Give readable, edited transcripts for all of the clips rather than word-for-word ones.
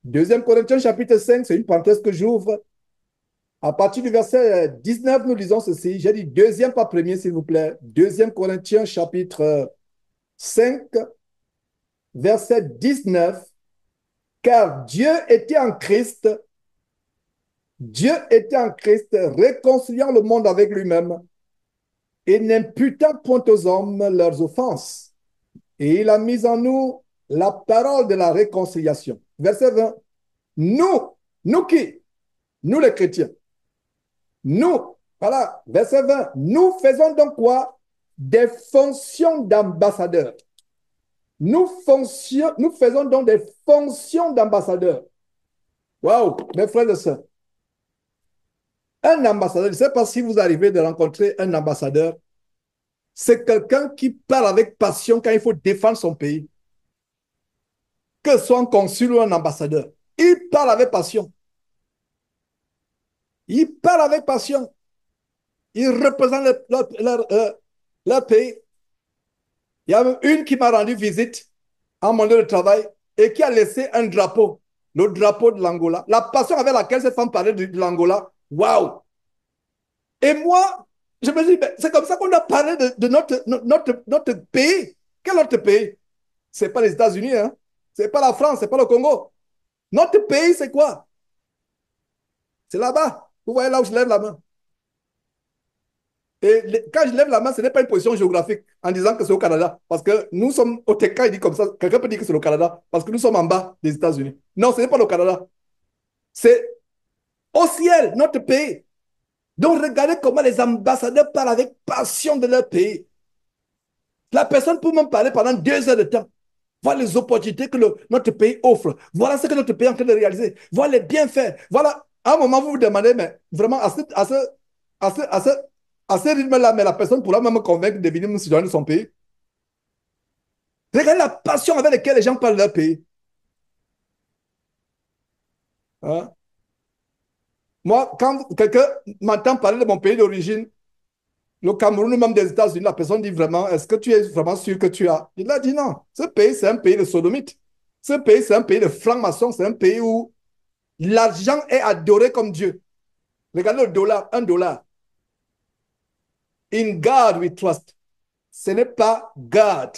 Deuxième Corinthiens chapitre 5, c'est une parenthèse que j'ouvre. À partir du verset 19, nous lisons ceci. J'ai dit deuxième, pas premier, s'il vous plaît. Deuxième Corinthiens chapitre 5, verset 19. Car Dieu était en Christ, réconciliant le monde avec lui-même et n'imputant point aux hommes leurs offenses. Et il a mis en nous la parole de la réconciliation. Verset 20. Nous, nous qui? Nous les chrétiens. Nous, voilà, verset 20. Nous faisons donc quoi? Des fonctions d'ambassadeurs. Nous faisons donc des fonctions d'ambassadeurs. Waouh, mes frères et sœurs. Un ambassadeur, je ne sais pas si vous arrivez de rencontrer un ambassadeur, c'est quelqu'un qui parle avec passion quand il faut défendre son pays. Que ce soit un consul ou un ambassadeur, il parle avec passion. Il parle avec passion. Il représente leur pays. Il y a une qui m'a rendu visite à mon lieu de travail et qui a laissé un drapeau, le drapeau de l'Angola. La passion avec laquelle cette femme parlait de l'Angola, waouh! Et moi, je me dis, c'est comme ça qu'on a parlé de notre pays. Quel autre pays? Ce n'est pas les États-Unis, hein? Ce n'est pas la France, ce n'est pas le Congo. Notre pays, c'est quoi? C'est là-bas. Vous voyez là où je lève la main. Et quand je lève la main, ce n'est pas une position géographique en disant que c'est au Canada. Parce que nous sommes au TK, il dit comme ça. Quelqu'un peut dire que c'est le Canada parce que nous sommes en bas des États-Unis. Non, ce n'est pas le Canada. C'est au ciel, notre pays. Donc, regardez comment les ambassadeurs parlent avec passion de leur pays. La personne peut même parler pendant 2 heures de temps. Voilà les opportunités que notre pays offre. Voilà ce que notre pays est en train de réaliser. Voilà les bienfaits. Voilà, à un moment, vous vous demandez, mais vraiment, à ce, à ce, à ce rythme-là, mais la personne pourra même me convaincre de devenir citoyen de son pays. Regardez la passion avec laquelle les gens parlent de leur pays. Hein? Moi, quand quelqu'un m'entend parler de mon pays d'origine, le Cameroun ou même des États-Unis, la personne dit vraiment, est-ce que tu es vraiment sûr que tu as? Il a dit non. Ce pays, c'est un pays de sodomites. Ce pays, c'est un pays de francs-maçons. C'est un pays où l'argent est adoré comme Dieu. Regardez le dollar, un dollar. In God we trust. Ce n'est pas God.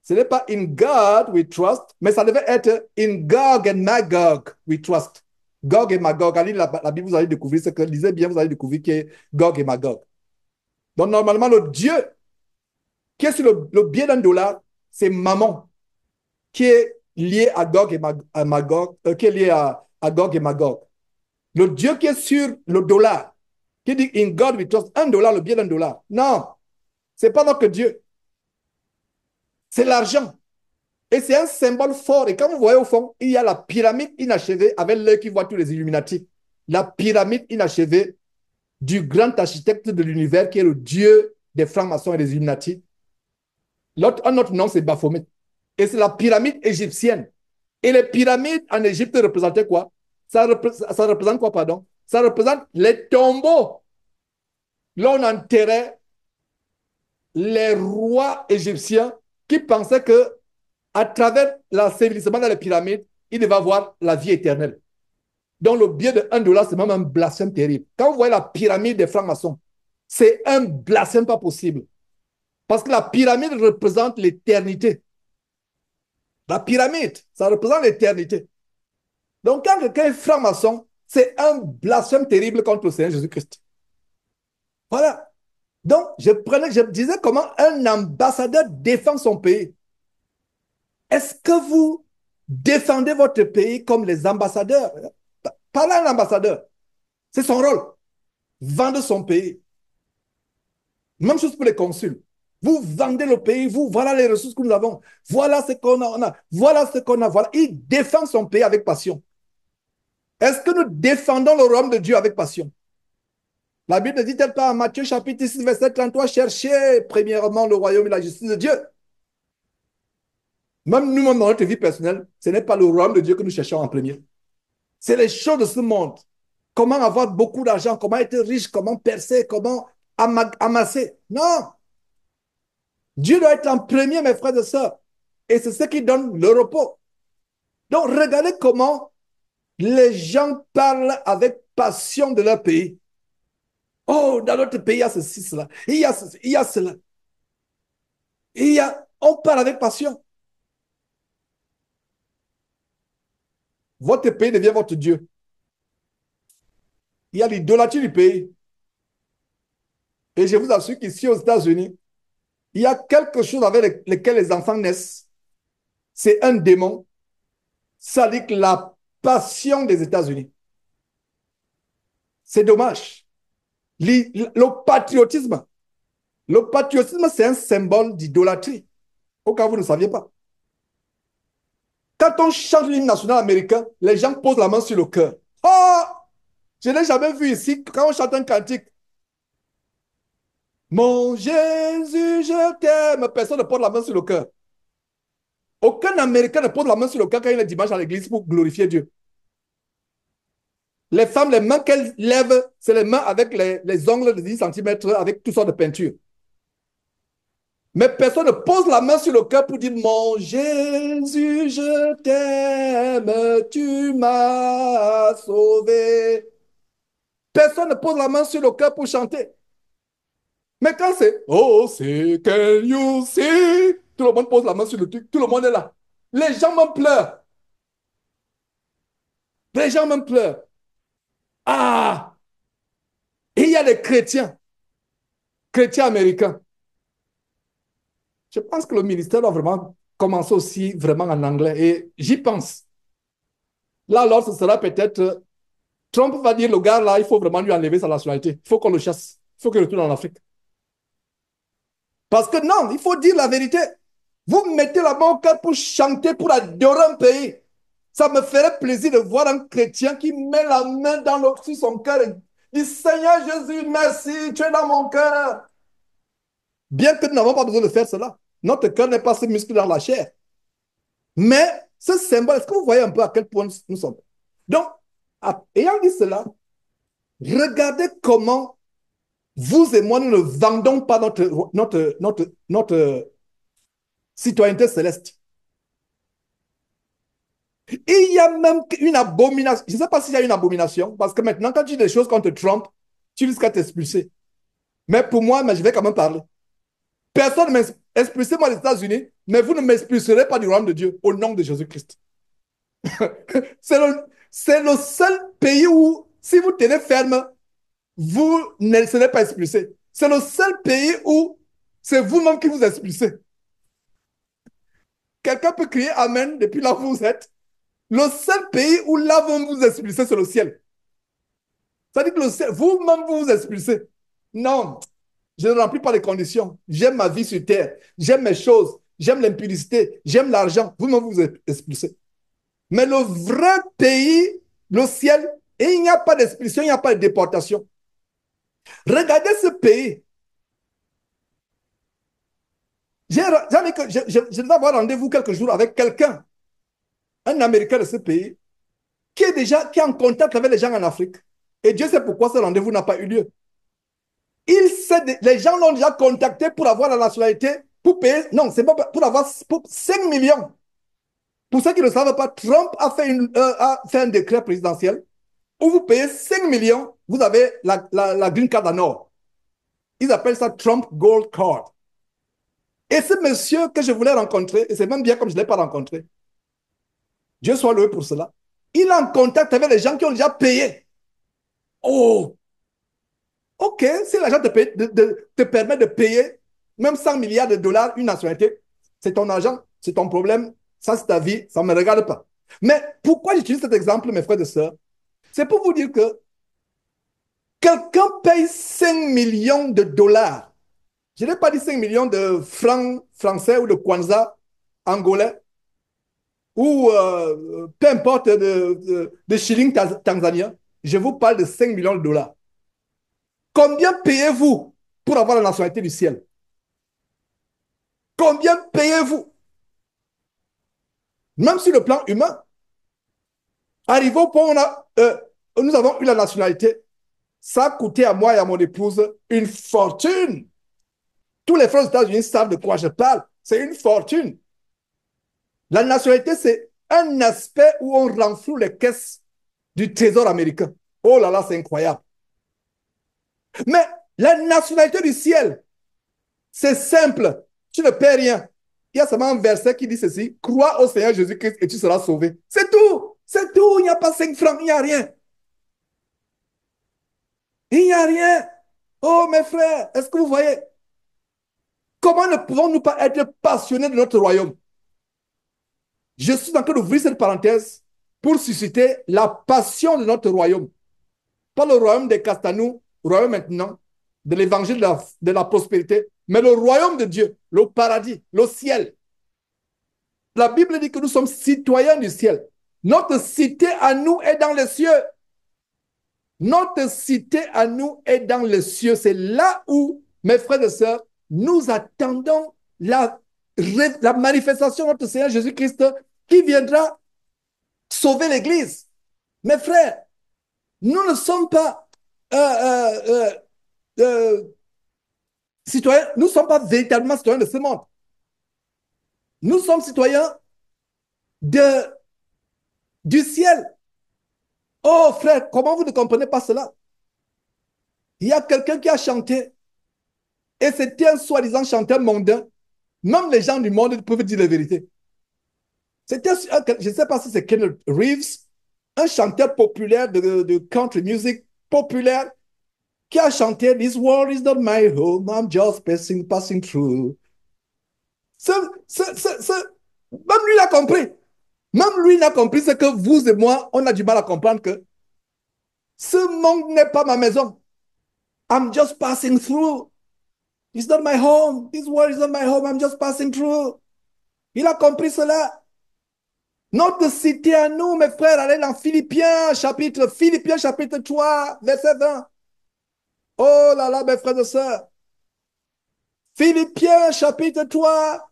Ce n'est pas in God we trust, mais ça devait être in Gog and Magog we trust. Gog et Magog. Allez, la Bible, vous allez découvrir ce que, lisez bien, vous allez découvrir qui est Gog et Magog. Donc, normalement, le Dieu qui est sur le billet d'un dollar, c'est Mammon, qui est lié à Gog et Magog, qui est lié à Gog et Magog. Le Dieu qui est sur le dollar, qui dit in God we trust, un dollar, le billet d'un dollar. Non, c'est pas notre Dieu. C'est l'argent. Et c'est un symbole fort. Et quand vous voyez au fond, il y a la pyramide inachevée avec l'œil qui voit tous les Illuminati. La pyramide inachevée du grand architecte de l'univers qui est le Dieu des francs-maçons et des Illuminati. Un autre nom, c'est Baphomet. Et c'est la pyramide égyptienne. Et les pyramides en Égypte représentaient quoi? Ça représente quoi, pardon? Ça représente les tombeaux. Là, on enterrait les rois égyptiens qui pensaient que à travers l'ensevelissement dans les pyramides, il devait avoir la vie éternelle. Donc, le billet de 1 dollar, c'est même un blasphème terrible. Quand vous voyez la pyramide des francs-maçons, c'est un blasphème pas possible. Parce que la pyramide représente l'éternité. La pyramide, ça représente l'éternité. Donc, quand quelqu'un est franc-maçon, c'est un blasphème terrible contre le Seigneur Jésus-Christ. Voilà. Donc, je disais comment un ambassadeur défend son pays. Est-ce que vous défendez votre pays comme les ambassadeurs? Parlez à un ambassadeur. C'est son rôle. Vendre son pays. Même chose pour les consuls. Vous vendez le pays, vous, voilà les ressources que nous avons. Voilà ce qu'on a, voilà ce qu'on a. Voilà. Il défend son pays avec passion. Est-ce que nous défendons le royaume de Dieu avec passion? La Bible ne dit-elle pas en Matthieu chapitre 6, verset 33, cherchez premièrement le royaume et la justice de Dieu. Même nous-mêmes dans notre vie personnelle, ce n'est pas le royaume de Dieu que nous cherchons en premier. C'est les choses de ce monde. Comment avoir beaucoup d'argent, comment être riche, comment percer, comment amasser. Non. Dieu doit être en premier, mes frères et sœurs. Et c'est ce qui donne le repos. Donc, regardez comment les gens parlent avec passion de leur pays. Oh, dans notre pays, il y a ceci, cela. Il y a ceci, il y a cela. On parle avec passion. Votre pays devient votre Dieu. Il y a l'idolâtrie du pays. Et je vous assure qu'ici aux États-Unis, il y a quelque chose avec lequel les enfants naissent. C'est un démon. Ça dit que la passion des États-Unis. C'est dommage. Le patriotisme. Le patriotisme, c'est un symbole d'idolâtrie. Au cas où vous ne saviez pas. Quand on chante l'hymne national américain, les gens posent la main sur le cœur. Oh, je n'ai jamais vu ici, quand on chante un cantique, mon Jésus, je t'aime, personne ne pose la main sur le cœur. Aucun Américain ne pose la main sur le cœur quand il est dimanche à l'église pour glorifier Dieu. Les femmes, les mains qu'elles lèvent, c'est les mains avec les ongles de 10 cm avec toutes sortes de peintures. Mais personne ne pose la main sur le cœur pour dire mon Jésus, je t'aime, tu m'as sauvé. Personne ne pose la main sur le cœur pour chanter. Mais quand c'est oh, c'est can you see? Tout le monde pose la main sur le truc, tout le monde est là. Les gens même pleurent. Les gens même pleurent. Ah! Et il y a des chrétiens américains. Je pense que le ministère doit vraiment commencer aussi vraiment en anglais. Et j'y pense. Là, alors, ce sera peut-être Trump va dire, le gars là, il faut vraiment lui enlever sa nationalité. Il faut qu'on le chasse. Il faut qu'il retourne en Afrique. Parce que non, il faut dire la vérité. Vous mettez la main au cœur pour chanter, pour adorer un pays. Ça me ferait plaisir de voir un chrétien qui met la main sur son cœur et dit, Seigneur Jésus, merci, tu es dans mon cœur. Bien que nous n'avons pas besoin de faire cela. Notre cœur n'est pas ce muscle dans la chair. Mais ce symbole, est-ce que vous voyez un peu à quel point nous sommes? Donc, ayant dit cela, regardez comment vous et moi, nous ne vendons pas notre citoyenneté céleste. Et il y a même une abomination. Je ne sais pas s'il y a une abomination, parce que maintenant, quand tu dis des choses contre Trump, tu risques d'être expulsé. Mais pour moi, je vais quand même parler. Personne ne m'expulse, moi, les États-Unis, mais vous ne m'expulserez pas du royaume de Dieu, au nom de Jésus-Christ. C'est le seul pays où, si vous tenez ferme, vous ne serez pas expulsé. C'est le seul pays où c'est vous-même qui vous expulsez. Quelqu'un peut crier Amen depuis là où vous êtes. Le seul pays où là vous vous expulsez, c'est le ciel. Ça dit que le ciel, vous-même vous vous expulsez. Non, je ne remplis pas les conditions. J'aime ma vie sur terre. J'aime mes choses. J'aime l'impudicité. J'aime l'argent. Vous-même vous vous expulsez. Mais le vrai pays, le ciel, et il n'y a pas d'expulsion, il n'y a pas de déportation. Regardez ce pays. Je vais avoir rendez-vous quelques jours avec quelqu'un, un Américain de ce pays, qui est en contact avec les gens en Afrique. Et Dieu sait pourquoi ce rendez-vous n'a pas eu lieu. Les gens l'ont déjà contacté pour avoir la nationalité, pour payer, non, c'est pas pour avoir 5 millions. Pour ceux qui ne le savent pas, Trump a fait un décret présidentiel où vous payez 5 millions, vous avez la green card en or. Ils appellent ça Trump Gold Card. Et ce monsieur que je voulais rencontrer, et c'est même bien comme je ne l'ai pas rencontré, Dieu soit loué pour cela, il est en contact avec les gens qui ont déjà payé. Oh, ok, si l'argent te permet de payer même 100 milliards de dollars une nationalité, c'est ton argent, c'est ton problème, ça c'est ta vie, ça ne me regarde pas. Mais pourquoi j'utilise cet exemple, mes frères et sœurs? C'est pour vous dire que quelqu'un paye 5 millions de dollars. Je n'ai pas dit 5 millions de francs français ou de kwanza angolais ou peu importe de shilling tanzanien. Je vous parle de 5 millions de dollars. Combien payez-vous pour avoir la nationalité du ciel? Combien payez-vous? Même sur le plan humain. Arrivé au point où nous avons eu la nationalité, ça a coûté à moi et à mon épouse une fortune. Tous les frères aux États-Unis savent de quoi je parle. C'est une fortune. La nationalité, c'est un aspect où on renfloue les caisses du trésor américain. Oh là là, c'est incroyable. Mais la nationalité du ciel, c'est simple. Tu ne paies rien. Il y a seulement un verset qui dit ceci: crois au Seigneur Jésus-Christ et tu seras sauvé. C'est tout. C'est tout. Il n'y a pas 5 francs. Il n'y a rien. Il n'y a rien. Oh, mes frères, est-ce que vous voyez? Comment ne pouvons-nous pas être passionnés de notre royaume? Je suis en train d'ouvrir cette parenthèse pour susciter la passion de notre royaume. Pas le royaume des Castanou, le royaume maintenant, de l'évangile de la prospérité, mais le royaume de Dieu, le paradis, le ciel. La Bible dit que nous sommes citoyens du ciel. Notre cité à nous est dans les cieux. Notre cité à nous est dans les cieux. C'est là où, mes frères et sœurs, nous attendons la manifestation de notre Seigneur Jésus-Christ qui viendra sauver l'Église. Mes frères, nous ne sommes pas citoyens, nous ne sommes pas véritablement citoyens de ce monde. Nous sommes citoyens du ciel. Oh frère, comment vous ne comprenez pas cela? Il y a quelqu'un qui a chanté, et c'était un soi-disant chanteur mondain. Même les gens du monde peuvent dire la vérité. C'était, je ne sais pas si c'est Kenneth Reeves, un chanteur populaire de country music populaire, qui a chanté This world is not my home, I'm just passing through. Même lui l'a compris. Même lui n'a compris ce que vous et moi, on a du mal à comprendre, que ce monde n'est pas ma maison. I'm just passing through. It's not my home. This world is not my home. I'm just passing through. Il a compris cela. Notre cité à nous, mes frères, allez dans Philippiens chapitre 3, verset 20. Oh là là, mes frères et sœurs. Philippiens chapitre 3.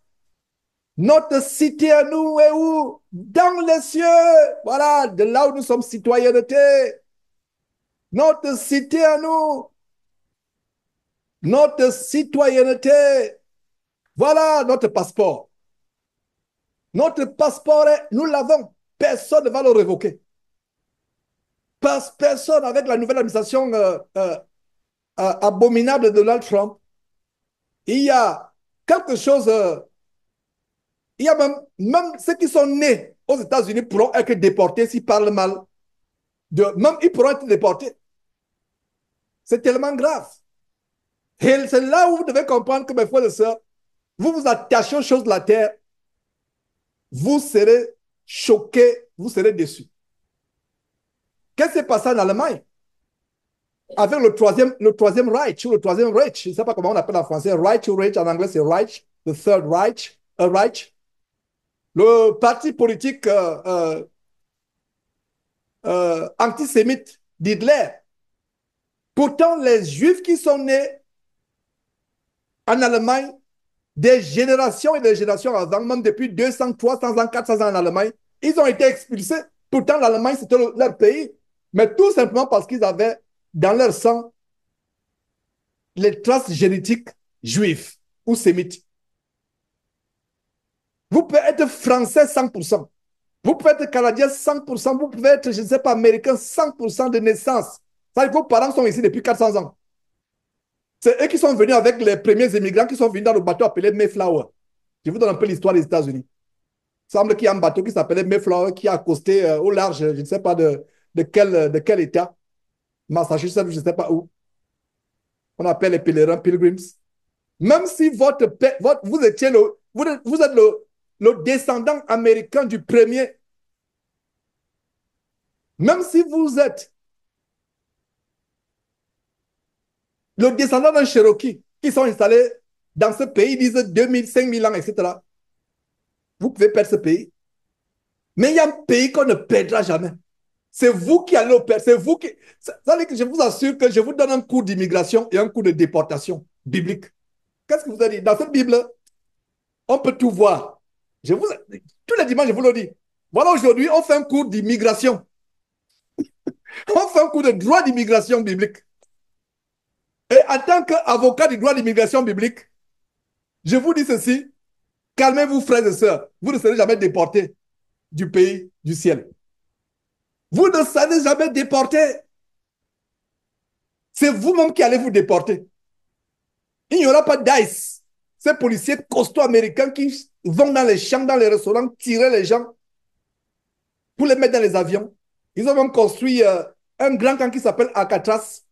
Notre cité à nous est où? Dans les cieux. Voilà, de là où nous sommes citoyenneté. Notre cité à nous. Notre citoyenneté. Voilà notre passeport. Notre passeport, nous l'avons. Personne ne va le révoquer. Personne, avec la nouvelle administration abominable de Donald Trump, il y a quelque chose, il y a même ceux qui sont nés aux États-Unis pourront être déportés s'ils parlent mal. Même ils pourront être déportés. C'est tellement grave. Et c'est là où vous devez comprendre que, mes frères et sœurs, vous vous attachez aux choses de la terre, vous serez choqués, vous serez déçus. Qu'est-ce qui s'est passé en Allemagne? Avec le troisième Reich, ou le troisième Reich, je ne sais pas comment on appelle en français, Reich ou Reich, en anglais c'est Reich, the third Reich, Reich. Le parti politique antisémite d'Hitler. Pourtant, les Juifs qui sont nés en Allemagne, des générations et des générations avant, même depuis 200, 300 ans, 400 ans en Allemagne, ils ont été expulsés. Pourtant, l'Allemagne, c'était leur pays. Mais tout simplement parce qu'ils avaient dans leur sang les traces génétiques juives ou sémites. Vous pouvez être français 100%. Vous pouvez être canadien 100%. Vous pouvez être, je ne sais pas, américain 100% de naissance. Ça veut dire que vos parents sont ici depuis 400 ans. C'est eux qui sont venus avec les premiers immigrants qui sont venus dans le bateau appelé Mayflower. Je vous donne un peu l'histoire des États-Unis. Il semble qu'il y a un bateau qui s'appelait Mayflower qui a accosté au large, je ne sais pas de quel État, Massachusetts, je ne sais pas où. On appelle les pèlerins pilgrims. Même si vous étiez vous êtes le descendant américain du premier, même si vous êtes le descendant d'un Cherokee qui sont installés dans ce pays, ils disent 2000, 5000 ans, etc. Vous pouvez perdre ce pays. Mais il y a un pays qu'on ne perdra jamais. C'est vous qui allez le perdre. C'est vous qui. Ça veut dire que je vous assure que je vous donne un cours d'immigration et un cours de déportation biblique. Qu'est-ce que vous avez dit? Dans cette Bible, on peut tout voir. Tous les dimanches, je vous le dis. Voilà, aujourd'hui, on fait un cours d'immigration. On fait un cours de droit d'immigration biblique. Et en tant qu'avocat du droit d'immigration biblique, je vous dis ceci, calmez-vous, frères et sœurs. Vous ne serez jamais déportés. du pays du ciel. Vous ne serez jamais déportés. C'est vous-même qui allez vous déporter. Il n'y aura pas d'ICE. Ces policiers costauds américains qui vont dans les champs, dans les restaurants, tirer les gens pour les mettre dans les avions. Ils ont même construit un grand camp qui s'appelle Alcatraz,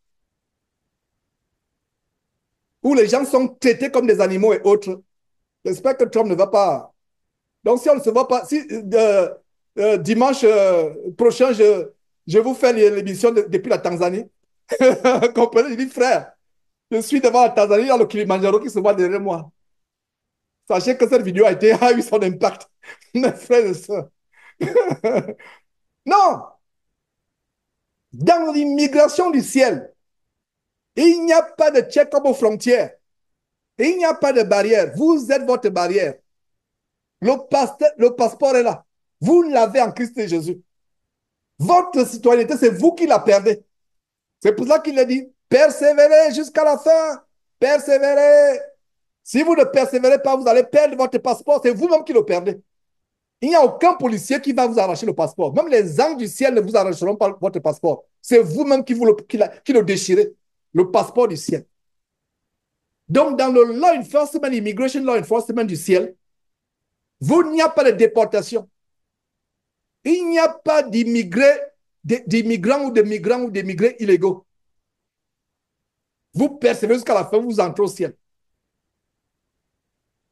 où les gens sont traités comme des animaux et autres. J'espère que Trump ne va pas. Donc, si on ne se voit pas, si dimanche prochain, je vous fais l'émission depuis la Tanzanie, comprenez, je dis frère, je suis devant la Tanzanie, dans le Kilimanjaro qui se voit derrière moi. Sachez que cette vidéo a eu son impact, mes frères et sœurs. Non, dans l'immigration du ciel, il n'y a pas de check-up aux frontières. Il n'y a pas de barrière. Vous êtes votre barrière. Le passeport est là. Vous l'avez en Christ Jésus. Votre citoyenneté, c'est vous qui la perdez. C'est pour ça qu'il a dit, persévérez jusqu'à la fin. Persévérez. Si vous ne persévérez pas, vous allez perdre votre passeport. C'est vous-même qui le perdez. Il n'y a aucun policier qui va vous arracher le passeport. Même les anges du ciel ne vous arracheront pas votre passeport. C'est vous-même qui le déchirez. Le passeport du ciel. Donc, dans le law enforcement, immigration law enforcement du ciel, il n'y a pas de déportation. Il n'y a pas d'immigrants ou de migrants ou d'immigrés illégaux. Vous persévérez jusqu'à la fin, vous entrez au ciel.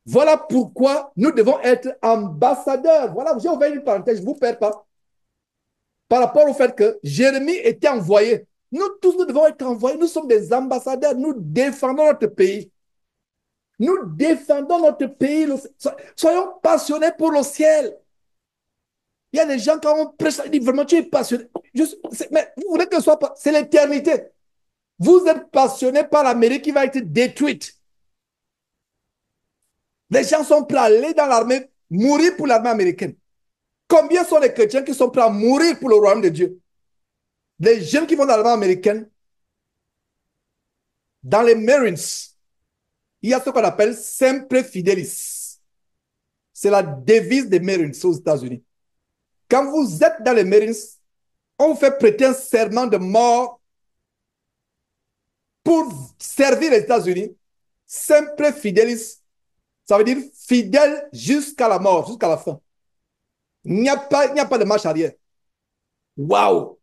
Voilà pourquoi nous devons être ambassadeurs. Voilà, j'ai ouvert une parenthèse, je ne vous perds pas. Par rapport au fait que Jérémie était envoyé. Nous tous, nous devons être envoyés. Nous sommes des ambassadeurs. Nous défendons notre pays. Nous défendons notre pays. Soyons passionnés pour le ciel. Il y a des gens, quand on prêche, ils disent vraiment, tu es passionné. Mais vous voulez que ce soit pas. C'est l'éternité. Vous êtes passionné par l'Amérique qui va être détruite. Les gens sont prêts à aller dans l'armée, mourir pour l'armée américaine. Combien sont les chrétiens qui sont prêts à mourir pour le royaume de Dieu? Les jeunes qui vont dans l'armée américaine, dans les Marines, il y a ce qu'on appelle Semper Fidelis. C'est la devise des Marines aux États-Unis. Quand vous êtes dans les Marines, on vous fait prêter un serment de mort pour servir les États-Unis. Semper Fidelis, ça veut dire fidèle jusqu'à la mort, jusqu'à la fin. Il n'y a pas de marche arrière. Waouh!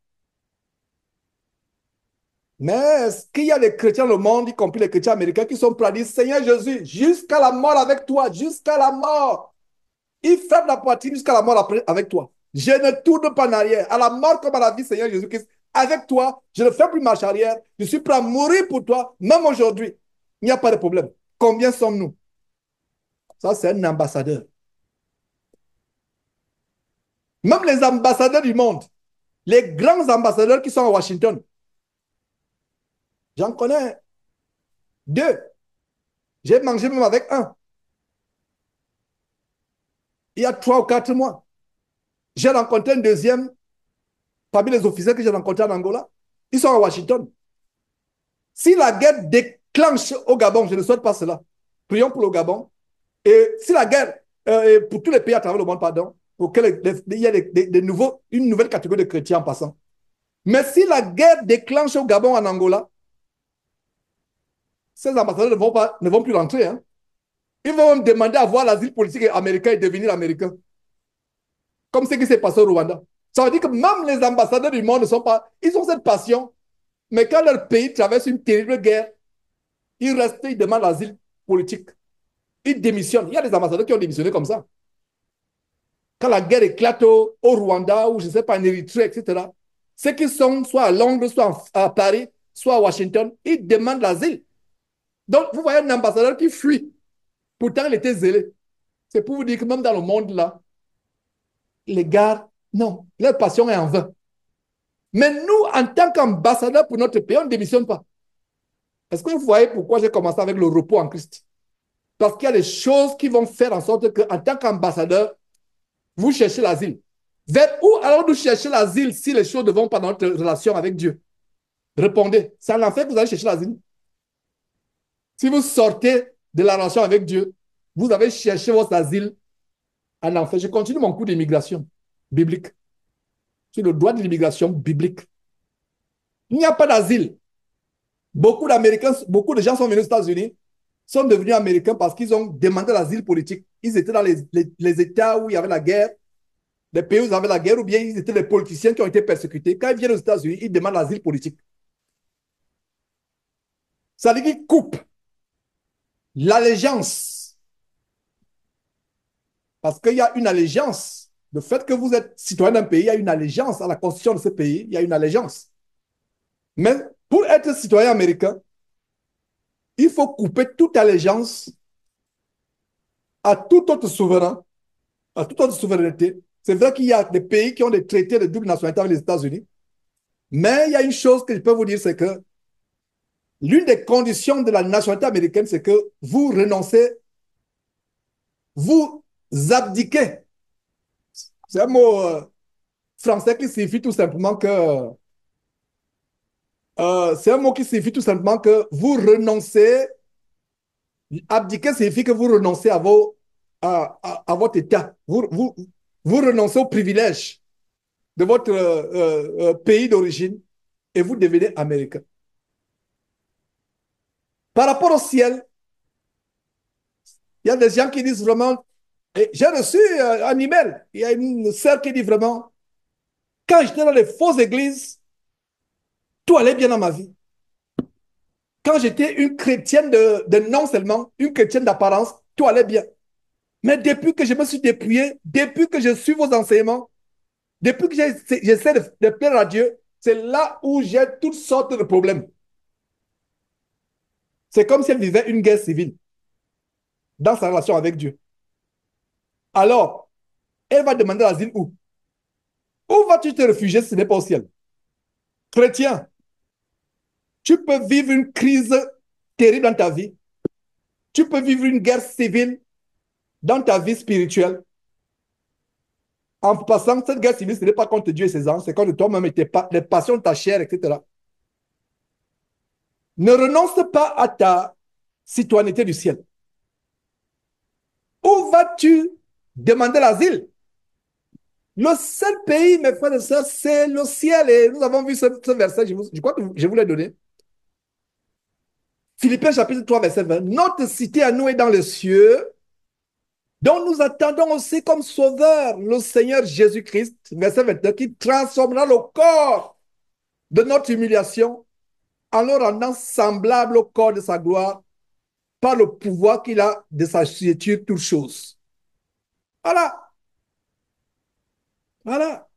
Mais est-ce qu'il y a des chrétiens dans le monde, y compris les chrétiens américains, qui sont prêts à dire, Seigneur Jésus, jusqu'à la mort avec toi, jusqu'à la mort. Il frappe la poitrine jusqu'à la mort avec toi. Je ne tourne pas en arrière. À la mort comme à la vie, Seigneur Jésus-Christ, avec toi, je ne fais plus marche arrière. Je suis prêt à mourir pour toi, même aujourd'hui. Il n'y a pas de problème. Combien sommes-nous? Ça, c'est un ambassadeur. Même les ambassadeurs du monde, les grands ambassadeurs qui sont à Washington, j'en connais deux. J'ai mangé même avec un. Il y a 3 ou 4 mois. J'ai rencontré un deuxième parmi les officiers que j'ai rencontrés en Angola. Ils sont à Washington. Si la guerre déclenche au Gabon, je ne souhaite pas cela. Prions pour le Gabon. Et si la guerre, pour tous les pays à travers le monde, pardon, pour qu'il y ait une nouvelle catégorie de chrétiens en passant. Mais si la guerre déclenche au Gabon, en Angola, ces ambassadeurs ne vont plus rentrer. Hein. Ils vont même demander à avoir l'asile politique américain et devenir américains. Comme ce qui s'est passé au Rwanda. Ça veut dire que même les ambassadeurs du monde ne sont pas... Ils ont cette passion, mais quand leur pays traverse une terrible guerre, ils restent, ils demandent l'asile politique. Ils démissionnent. Il y a des ambassadeurs qui ont démissionné comme ça. Quand la guerre éclate au Rwanda ou je ne sais pas, en Érythrée, etc., ceux qui sont soit à Londres, soit à Paris, soit à Washington, ils demandent l'asile. Donc, vous voyez un ambassadeur qui fuit. Pourtant, il était zélé. C'est pour vous dire que même dans le monde, là, les gars, non, leur passion est en vain. Mais nous, en tant qu'ambassadeurs pour notre pays, on ne démissionne pas. Est-ce que vous voyez pourquoi j'ai commencé avec le repos en Christ? Parce qu'il y a des choses qui vont faire en sorte qu'en tant qu'ambassadeur, vous cherchez l'asile. Vers où allons-nous chercher l'asile si les choses ne vont pas dans notre relation avec Dieu? Répondez. C'est en enfer que vous allez chercher l'asile. Si vous sortez de la relation avec Dieu, vous avez cherché votre asile en enfer. Je continue mon cours d'immigration. biblique, sur le droit de l'immigration biblique. Il n'y a pas d'asile. Beaucoup d'Américains, beaucoup de gens sont venus aux États-Unis, sont devenus Américains parce qu'ils ont demandé l'asile politique. Ils étaient dans les États où il y avait la guerre, les pays où il y avait la guerre, ou bien ils étaient les politiciens qui ont été persécutés. Quand ils viennent aux États-Unis, ils demandent l'asile politique. Ça veut dire qu'ils coupent l'allégeance. Parce qu'il y a une allégeance. Le fait que vous êtes citoyen d'un pays, il y a une allégeance à la constitution de ce pays, il y a une allégeance. Mais pour être citoyen américain, il faut couper toute allégeance à tout autre souverain, à toute autre souveraineté. C'est vrai qu'il y a des pays qui ont des traités de double nationalité avec les États-Unis, mais il y a une chose que je peux vous dire, c'est que l'une des conditions de la nationalité américaine, c'est que vous renoncez, vous abdiquez. C'est un mot français qui signifie tout simplement que c'est un mot qui signifie tout simplement que vous renoncez. Abdiquer signifie que vous renoncez à votre état. Vous renoncez aux privilèges de votre pays d'origine et vous devenez américain. Par rapport au ciel, il y a des gens qui disent vraiment, j'ai reçu un email, il y a une sœur qui dit vraiment, quand j'étais dans les fausses églises, tout allait bien dans ma vie. Quand j'étais une chrétienne de nom seulement, une chrétienne d'apparence, tout allait bien. Mais depuis que je me suis dépouillé, depuis que je suis vos enseignements, depuis que j'essaie de plaire à Dieu, c'est là où j'ai toutes sortes de problèmes. C'est comme si elle vivait une guerre civile dans sa relation avec Dieu. Alors, elle va demander l'asile où? Où vas-tu te réfugier si ce n'est pas au ciel? Chrétien, tu peux vivre une crise terrible dans ta vie. Tu peux vivre une guerre civile dans ta vie spirituelle. En passant, cette guerre civile, ce n'est pas contre Dieu et ses anges, c'est contre toi-même et les passions de ta chair, etc. Ne renonce pas à ta citoyenneté du ciel. Où vas-tu demander l'asile? Le seul pays, mes frères et sœurs, c'est le ciel. Et nous avons vu ce verset, je crois que je vous l'ai donné. Philippiens chapitre 3, verset 20. Notre cité à nous est dans les cieux, dont nous attendons aussi comme sauveur le Seigneur Jésus-Christ, verset 22, qui transformera le corps de notre humiliation en le rendant semblable au corps de sa gloire par le pouvoir qu'il a de sa susciter toutes choses. Voilà. Voilà.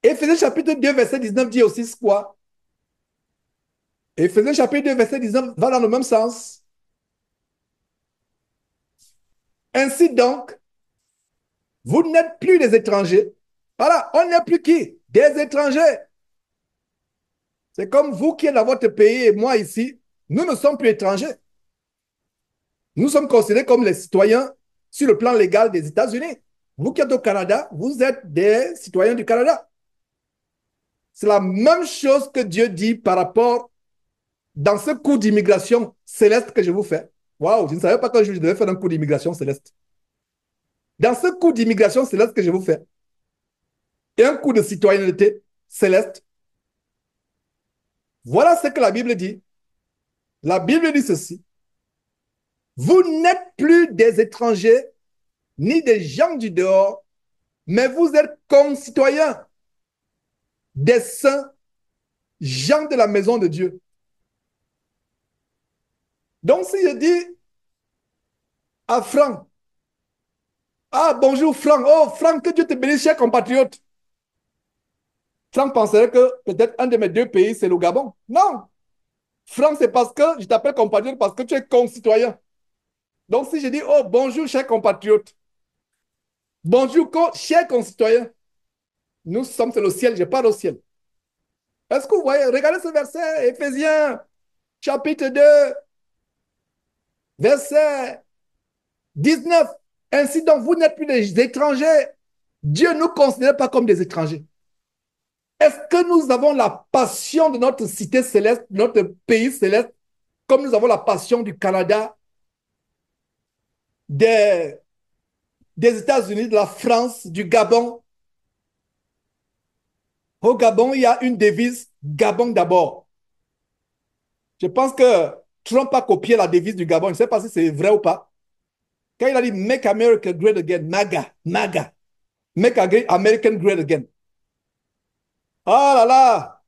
Éphésiens chapitre 2, verset 19 dit aussi quoi? Éphésiens chapitre 2, verset 19 va dans le même sens. Ainsi donc, vous n'êtes plus des étrangers. Voilà, on n'est plus qui? Des étrangers. C'est comme vous qui êtes dans votre pays et moi ici. Nous ne sommes plus étrangers. Nous sommes considérés comme les citoyens sur le plan légal des États-Unis. Vous qui êtes au Canada, vous êtes des citoyens du Canada. C'est la même chose que Dieu dit par rapport dans ce cours d'immigration céleste que je vous fais. Waouh, je ne savais pas que je devais faire un cours d'immigration céleste. Dans ce cours d'immigration céleste que je vous fais, et un cours de citoyenneté céleste, voilà ce que la Bible dit. La Bible dit ceci. Vous n'êtes plus des étrangers, ni des gens du dehors, mais vous êtes concitoyens des saints, gens de la maison de Dieu. Donc, si je dis à Franck, ah, bonjour Franck, oh Franck, que Dieu te bénisse, cher compatriote. Franck penserait que peut-être un de mes deux pays, c'est le Gabon. Non. Franck, c'est parce que je t'appelle compatriote parce que tu es concitoyen. Donc, si je dis, oh, bonjour, cher compatriote. Bonjour, cher concitoyen. Nous sommes sur le ciel, je parle au ciel. Est-ce que vous voyez? Regardez ce verset, Éphésiens, chapitre 2, verset 19. Ainsi donc, vous n'êtes plus des étrangers. Dieu ne nous considère pas comme des étrangers. Est-ce que nous avons la passion de notre cité céleste, notre pays céleste, comme nous avons la passion du Canada, des des États-Unis, de la France, du Gabon. Au Gabon, il y a une devise Gabon d'abord. Je pense que Trump a copié la devise du Gabon. Je ne sais pas si c'est vrai ou pas. Quand il a dit Make America Great Again, MAGA, MAGA, Make American Great Again. Oh là là,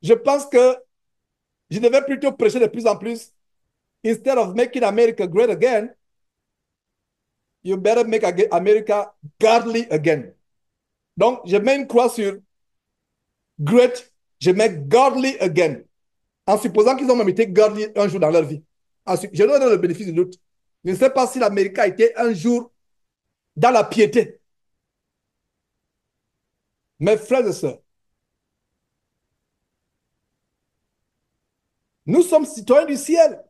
je pense que je devais plutôt prêcher de plus en plus. Instead of making America great again, you better make America godly again. Donc, je mets une croix sur great, je mets godly again. En supposant qu'ils ont même été godly un jour dans leur vie. Ensuite, je leur donne le bénéfice du doute. Je ne sais pas si l'Amérique a été un jour dans la piété. Mes frères et sœurs, nous sommes citoyens du ciel.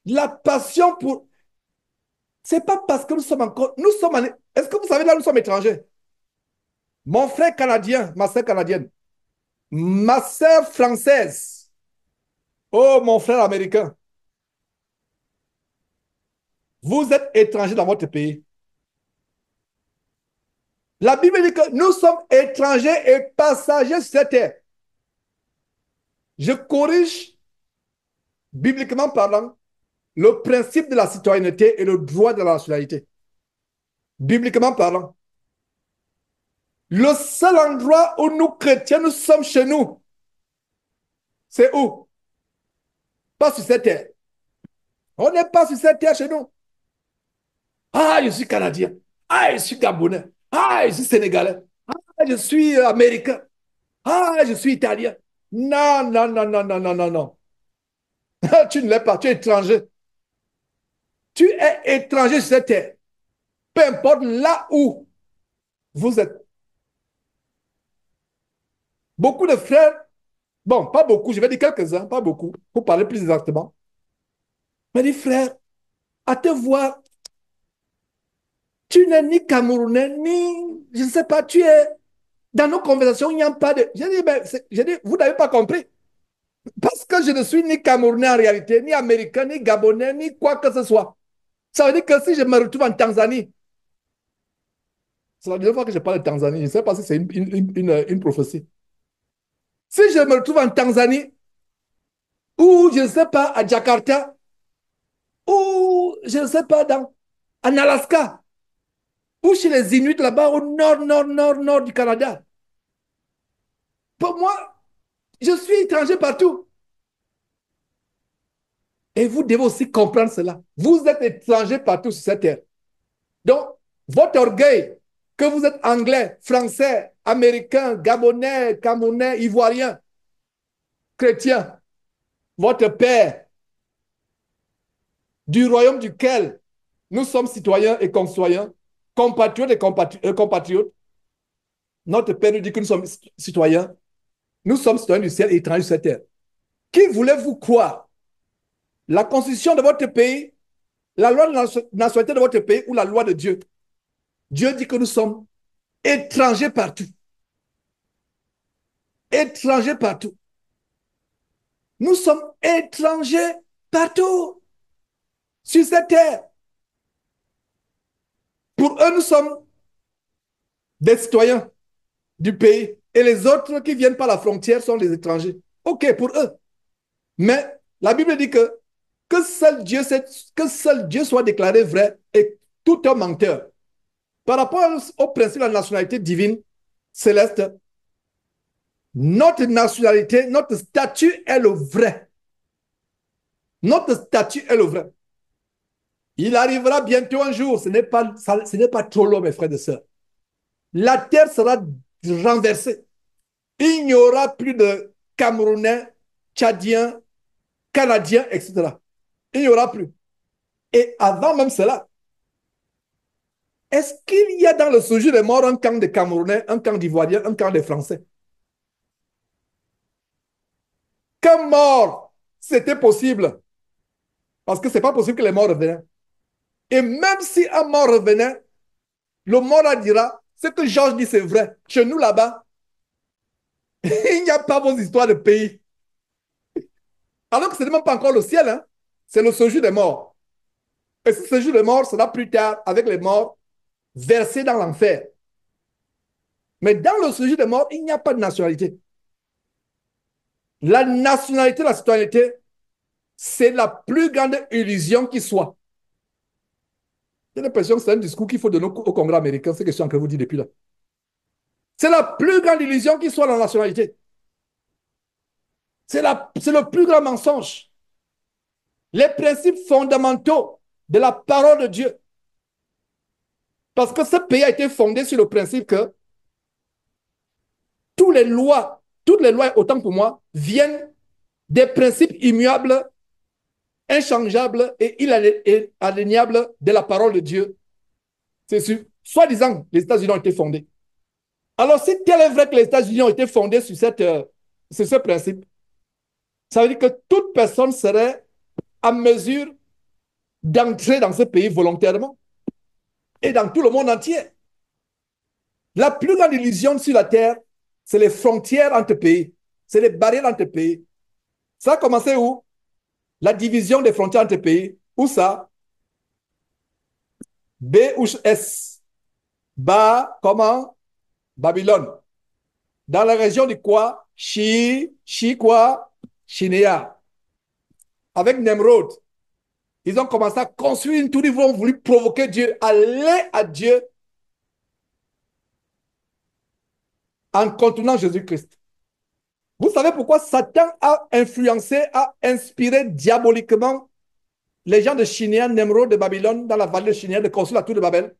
La passion pour... C'est pas parce que nous sommes encore... Nous sommes... Est-ce que vous savez, là, nous sommes étrangers. Mon frère canadien, ma sœur canadienne, ma sœur française, oh, mon frère américain, vous êtes étrangers dans votre pays. La Bible dit que nous sommes étrangers et passagers sur cette terre. Je corrige, bibliquement parlant, le principe de la citoyenneté et le droit de la nationalité. Bibliquement parlant. Le seul endroit où nous, chrétiens, nous sommes chez nous, c'est où? Pas sur cette terre. On n'est pas sur cette terre chez nous. Ah, je suis Canadien. Ah, je suis Gabonais. Ah, je suis Sénégalais. Ah, je suis Américain. Ah, je suis Italien. Non, non, non, non, non, non, non, non. Tu ne l'es pas, tu es étranger. Tu es étranger sur cette terre. Peu importe là où vous êtes. Beaucoup de frères, bon, pas beaucoup, je vais dire quelques-uns, pas beaucoup, pour parler plus exactement. Mais dit, frère, à te voir, tu n'es ni Camerounais, ni, je ne sais pas, tu es, dans nos conversations, il n'y a pas de... J'ai dit, vous n'avez pas compris. Parce que je ne suis ni Camerounais en réalité, ni Américain, ni Gabonais, ni quoi que ce soit. Ça veut dire que si je me retrouve en Tanzanie, c'est la deuxième fois que je parle de Tanzanie, je ne sais pas si c'est une prophétie. Si je me retrouve en Tanzanie, ou je ne sais pas, à Jakarta, ou je ne sais pas, en Alaska, ou chez les Inuits là-bas au nord du Canada. Pour moi, je suis étranger partout. Et vous devez aussi comprendre cela. Vous êtes étranger partout sur cette terre. Donc, votre orgueil, que vous êtes anglais, français, américain, gabonais, camerounais, ivoirien, chrétien, votre père, du royaume duquel nous sommes citoyens et concitoyens, compatriotes et compatriotes, notre père nous dit que nous sommes citoyens, nous sommes citoyens du ciel et étrangers sur cette terre. Qui voulez-vous croire? La constitution de votre pays, la loi de nationalité de votre pays ou la loi de Dieu? Dieu dit que nous sommes étrangers partout. Étrangers partout. Nous sommes étrangers partout sur cette terre. Pour eux, nous sommes des citoyens du pays et les autres qui viennent par la frontière sont des étrangers. OK, pour eux. Mais la Bible dit que seul Dieu soit déclaré vrai et tout un menteur. Par rapport au principe de la nationalité divine céleste, notre nationalité, notre statut est le vrai. Notre statut est le vrai. Il arrivera bientôt un jour, ce n'est pas trop long, mes frères et sœurs. La terre sera renversée. Il n'y aura plus de Camerounais, Tchadiens, Canadiens, etc. Il n'y aura plus. Et avant même cela, est-ce qu'il y a dans le séjour des morts un camp de Camerounais, un camp d'Ivoiriens, un camp de Français? Qu'un mort, c'était possible. Parce que ce n'est pas possible que les morts reviennent. Et même si un mort revenait, le mort dira, ce que Georges dit, c'est vrai. Chez nous, là-bas, il n'y a pas vos histoires de pays. Alors que ce n'est même pas encore le ciel, hein? C'est le séjour des morts. Et ce séjour de mort sera plus tard avec les morts versés dans l'enfer. Mais dans le séjour de mort, il n'y a pas de nationalité. La nationalité, la citoyenneté, c'est la plus grande illusion qui soit. J'ai l'impression que c'est un discours qu'il faut donner au Congrès américain, c'est ce que je suis en train de vous dire depuis là. C'est la plus grande illusion qui soit la nationalité. C'est le plus grand mensonge. Les principes fondamentaux de la parole de Dieu. Parce que ce pays a été fondé sur le principe que toutes les lois, autant pour moi, viennent des principes immuables, inchangeables et inaliénables de la parole de Dieu. C'est sûr. Soi-disant, les États-Unis ont été fondés. Alors, si tel est vrai que les États-Unis ont été fondés sur ce principe, ça veut dire que toute personne serait en mesure d'entrer dans ce pays volontairement et dans tout le monde entier. La plus grande illusion sur la terre, c'est les frontières entre pays, c'est les barrières entre pays. Ça a commencé où? La division des frontières entre pays. Où ça? B ou S. Comment? Babylone. Dans la région du quoi? Quoi? Shinéa. Avec Nemrod. Ils ont commencé à construire une tour, ils ont voulu provoquer Dieu, aller à Dieu en contournant Jésus-Christ. Vous savez pourquoi Satan a influencé, a inspiré diaboliquement les gens de Shinéa, Nemrod de Babylone, dans la vallée de Shinéa, de construire la tour de Babel?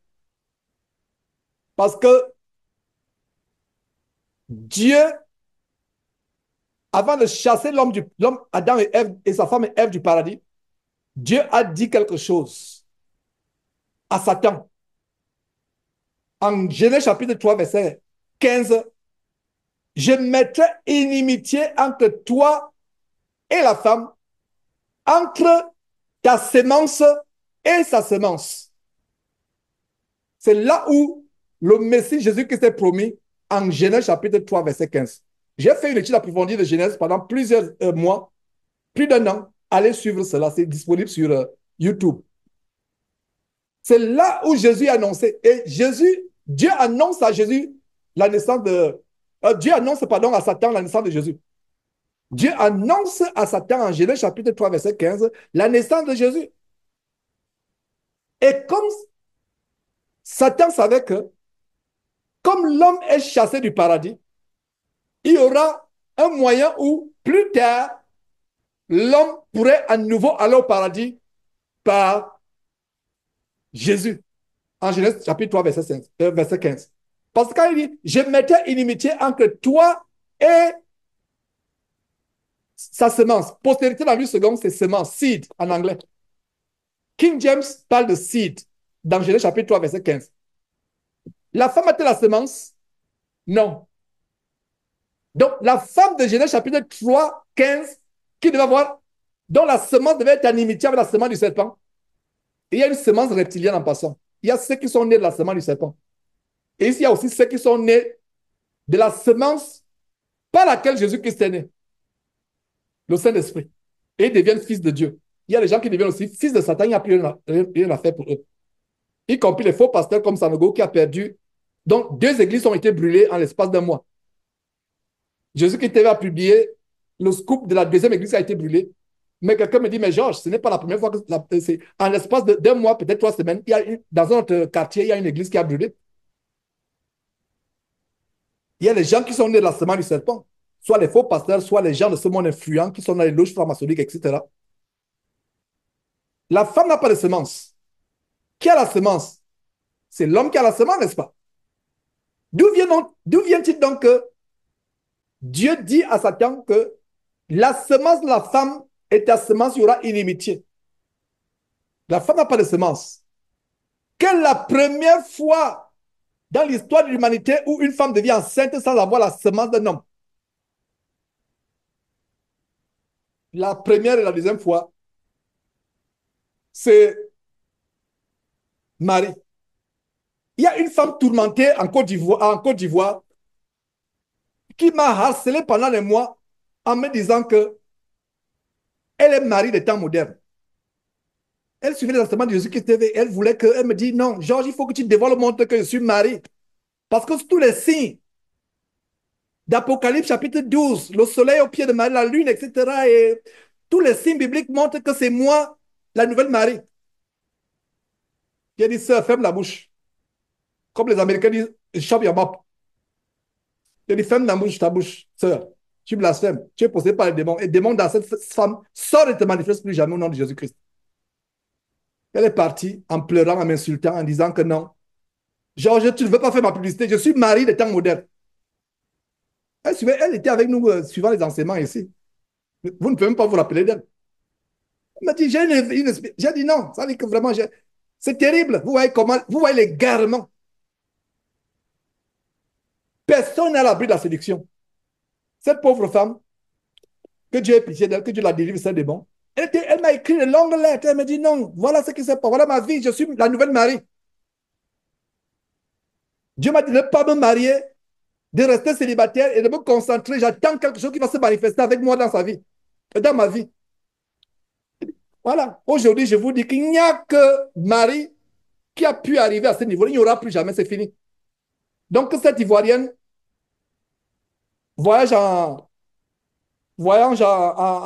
Parce que Dieu, avant de chasser l'homme, Adam et Ève et sa femme Ève du paradis, Dieu a dit quelque chose à Satan. En Genèse chapitre 3, verset 15, je mettrai inimitié entre toi et la femme, entre ta semence et sa semence. C'est là où le Messie Jésus-Christ est promis en Genèse chapitre 3, verset 15. J'ai fait une étude approfondie de Genèse pendant plusieurs mois, plus d'un an. Allez suivre cela, c'est disponible sur YouTube. C'est là où Jésus a annoncé. Et Dieu annonce à Jésus la naissance de... Dieu annonce, pardon, à Satan la naissance de Jésus. Dieu annonce à Satan en Genèse chapitre 3, verset 15, la naissance de Jésus. Et comme Satan savait que, comme l'homme est chassé du paradis, il y aura un moyen où, plus tard, l'homme pourrait à nouveau aller au paradis par Jésus. En Genèse chapitre 3, verset 15. Parce qu'il dit, je mettais inimitié entre toi et sa semence. Postérité dans 8 secondes, c'est semence, seed en anglais. King James parle de seed dans Genèse chapitre 3, verset 15. La femme a-t-elle la semence? Non. Donc, la femme de Genèse chapitre 3, 15, qui devait avoir, dont la semence devait être en inimitié avec la semence du serpent. Et il y a une semence reptilienne en passant. Il y a ceux qui sont nés de la semence du serpent. Et ici, il y a aussi ceux qui sont nés de la semence par laquelle Jésus-Christ est né, le Saint-Esprit. Et ils deviennent fils de Dieu. Il y a des gens qui deviennent aussi fils de Satan, il n'y a plus rien à faire pour eux. Y compris les faux pasteurs comme Sanogo qui a perdu. Donc, 2 églises ont été brûlées en l'espace d'un mois. Jésus-Christ a publié le scoop de la 2e église qui a été brûlée. Mais quelqu'un me dit, mais Georges, ce n'est pas la première fois que c'est en l'espace d'un mois, peut-être 3 semaines, dans un autre quartier, il y a une église qui a brûlé. Il y a les gens qui sont nés de la semence du serpent, soit les faux pasteurs, soit les gens de ce monde influent qui sont dans les loges franc-maçonniques, etc. La femme n'a pas de semence. Qui a la semence? C'est l'homme qui a la semence, n'est-ce pas? D'où vient-il donc que Dieu dit à Satan que la semence de la femme et ta semence, il y aura inimitié. La femme n'a pas de semence. Quelle est la première fois dans l'histoire de l'humanité où une femme devient enceinte sans avoir la semence d'un homme? La première et la deuxième fois, c'est Marie. Il y a une femme tourmentée en Côte d'Ivoire qui m'a harcelé pendant des mois en me disant que elle est Marie des temps modernes. Elle suivait les enseignements de Jésus-Christ TV. Elle voulait que, elle me dit, non, Georges, il faut que tu dévoiles, montre que je suis Marie. Parce que tous les signes d'Apocalypse chapitre 12, le soleil au pied de Marie, la lune, etc. Et tous les signes bibliques montrent que c'est moi, la nouvelle Marie. J'ai dit, sœur, ferme la bouche. Comme les Américains disent, shut your mouth. J'ai dit, ferme la bouche, ta bouche, sœur. Tu blasphèmes. Tu es possédé par les démons. Et les démons dans cette femme sort et ne te manifeste plus jamais au nom de Jésus-Christ. Elle est partie en pleurant, en m'insultant, en disant que non. Georges, tu ne veux pas faire ma publicité. Je suis Marie des temps modernes. Elle était avec nous suivant les enseignements ici. Vous ne pouvez même pas vous rappeler d'elle. Elle m'a dit, j'ai dit non. Ça dit que vraiment, c'est terrible. Vous voyez comment, vous voyez l'égarement. Personne n'est à l'abri de la séduction. Cette pauvre femme, que Dieu ait pitié d'elle, que Dieu la délivre, c'est des bons. Elle m'a écrit de longues lettres. Elle m'a dit non, voilà ce qui se passe, voilà ma vie, je suis la nouvelle Marie. Dieu m'a dit de ne pas me marier, de rester célibataire et de me concentrer. J'attends quelque chose qui va se manifester avec moi dans sa vie, dans ma vie. Voilà. Aujourd'hui, je vous dis qu'il n'y a que Marie qui a pu arriver à ce niveau. Il n'y aura plus jamais, c'est fini. Donc, cette Ivoirienne voyage en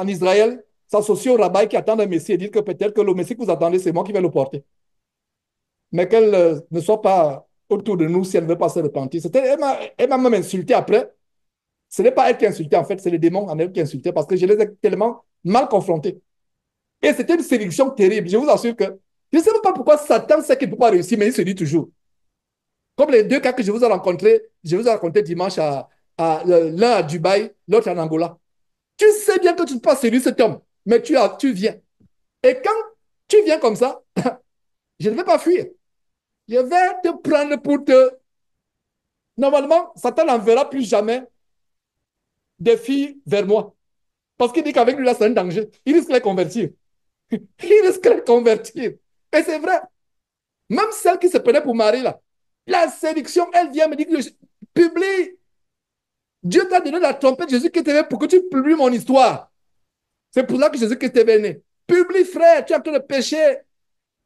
Israël, s'associe au rabbin qui attend un Messie et dit que peut-être que le Messie que vous attendez, c'est moi qui vais le porter. Mais qu'elle ne soit pas autour de nous si elle ne veut pas se repentir. Elle m'a même insulté après. Ce n'est pas elle qui a insulté, en fait, c'est les démons en elle qui a insulté parce que je les ai tellement mal confrontés. Et c'était une séduction terrible. Je vous assure que je ne sais même pas pourquoi Satan sait qu'il ne peut pas réussir, mais il se dit toujours. Comme les deux cas que je vous ai rencontrés, je vous ai raconté dimanche l'un à Dubaï, l'autre en Angola. Tu sais bien que tu ne peux pas séduire cet homme, mais tu viens. Et quand tu viens comme ça, je ne vais pas fuir. Je vais te prendre pour te... Normalement, Satan n'enverra plus jamais des filles vers moi. Parce qu'il dit qu'avec lui, là, c'est un danger. Il risque de les convertir. Il risque de les convertir. Et c'est vrai. Même celle qui se prenait pour Marie, là, la séduction, elle vient me dire que je publie. Dieu t'a donné la trompette Jésus qui était pour que tu publies mon histoire. C'est pour ça que Jésus qui était né. Publie, frère, tu es en train de pécher.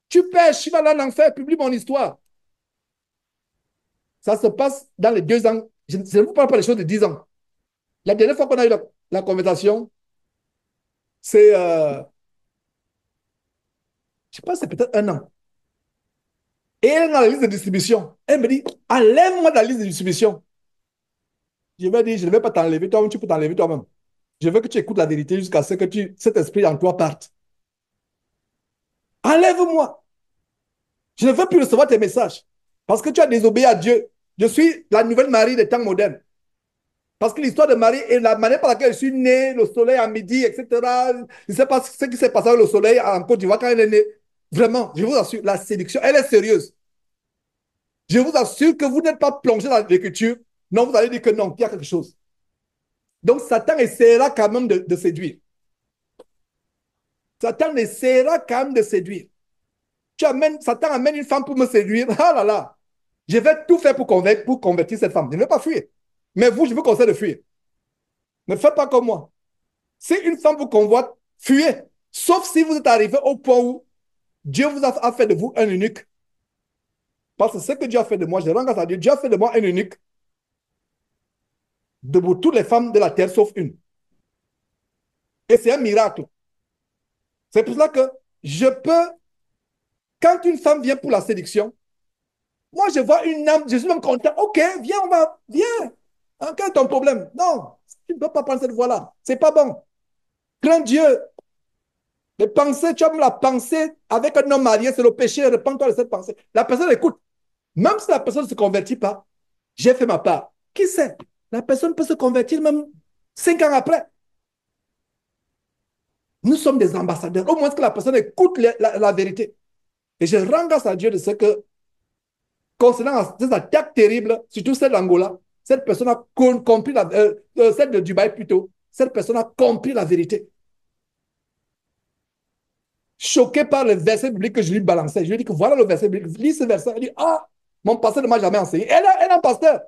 Tu pêches, tu vas là en enfer, publie mon histoire. Ça se passe dans les 2 ans. Je ne vous parle pas des choses de 10 ans. La dernière fois qu'on a eu la conversation, c'est, je sais pas, c'est peut-être 1 an. Et elle est dans la liste de distribution. Elle me dit, enlève-moi de la liste de distribution. Je vais dire, je ne vais pas t'enlever toi-même, tu peux t'enlever toi-même. Je veux que tu écoutes la vérité jusqu'à ce que cet esprit en toi parte. Enlève-moi. Je ne veux plus recevoir tes messages. Parce que tu as désobéi à Dieu. Je suis la nouvelle Marie des temps modernes. Parce que l'histoire de Marie et la manière par laquelle je suis née, le soleil à midi, etc. Je ne sais pas ce qui s'est passé avec le soleil en Côte d'Ivoire quand elle est née. Vraiment, je vous assure, la séduction, elle est sérieuse. Je vous assure que vous n'êtes pas plongé dans l'écriture. Non, vous allez dire que non, qu'il y a quelque chose. Donc, Satan essaiera quand même de séduire. Satan essaiera quand même de séduire. Satan amène une femme pour me séduire. Ah là là. Je vais tout faire pour convertir cette femme. Je ne vais pas fuir. Mais vous, je vous conseille de fuir. Ne faites pas comme moi. Si une femme vous convoite, fuyez. Sauf si vous êtes arrivé au point où Dieu vous a fait de vous un eunuque. Parce que ce que Dieu a fait de moi, je rends grâce à Dieu. Dieu a fait de moi un eunuque. De vous, toutes les femmes de la terre, sauf une. Et c'est un miracle. C'est pour cela que je peux, quand une femme vient pour la séduction, moi je vois une âme, je suis même content. Ok, viens. Quel est ton problème? Non, tu ne peux pas prendre cette voie-là. C'est pas bon. Crains Dieu. Les pensées, tu as la pensée avec un homme marié, c'est le péché. Repends-toi de cette pensée. La personne écoute. Même si la personne ne se convertit pas, j'ai fait ma part. Qui sait? La personne peut se convertir même 5 ans après. Nous sommes des ambassadeurs. Au moins que la personne écoute la vérité. Et je rends grâce à Dieu de ce que, concernant ces attaques terribles, surtout celle d'Angola, cette personne a compris, celle de Dubaï plutôt, cette personne a compris la vérité. Choqué par le verset biblique que je lui balançais, je lui ai dit que voilà le verset biblique, lis ce verset. Elle dit, ah, mon pasteur ne m'a jamais enseigné. Elle est un pasteur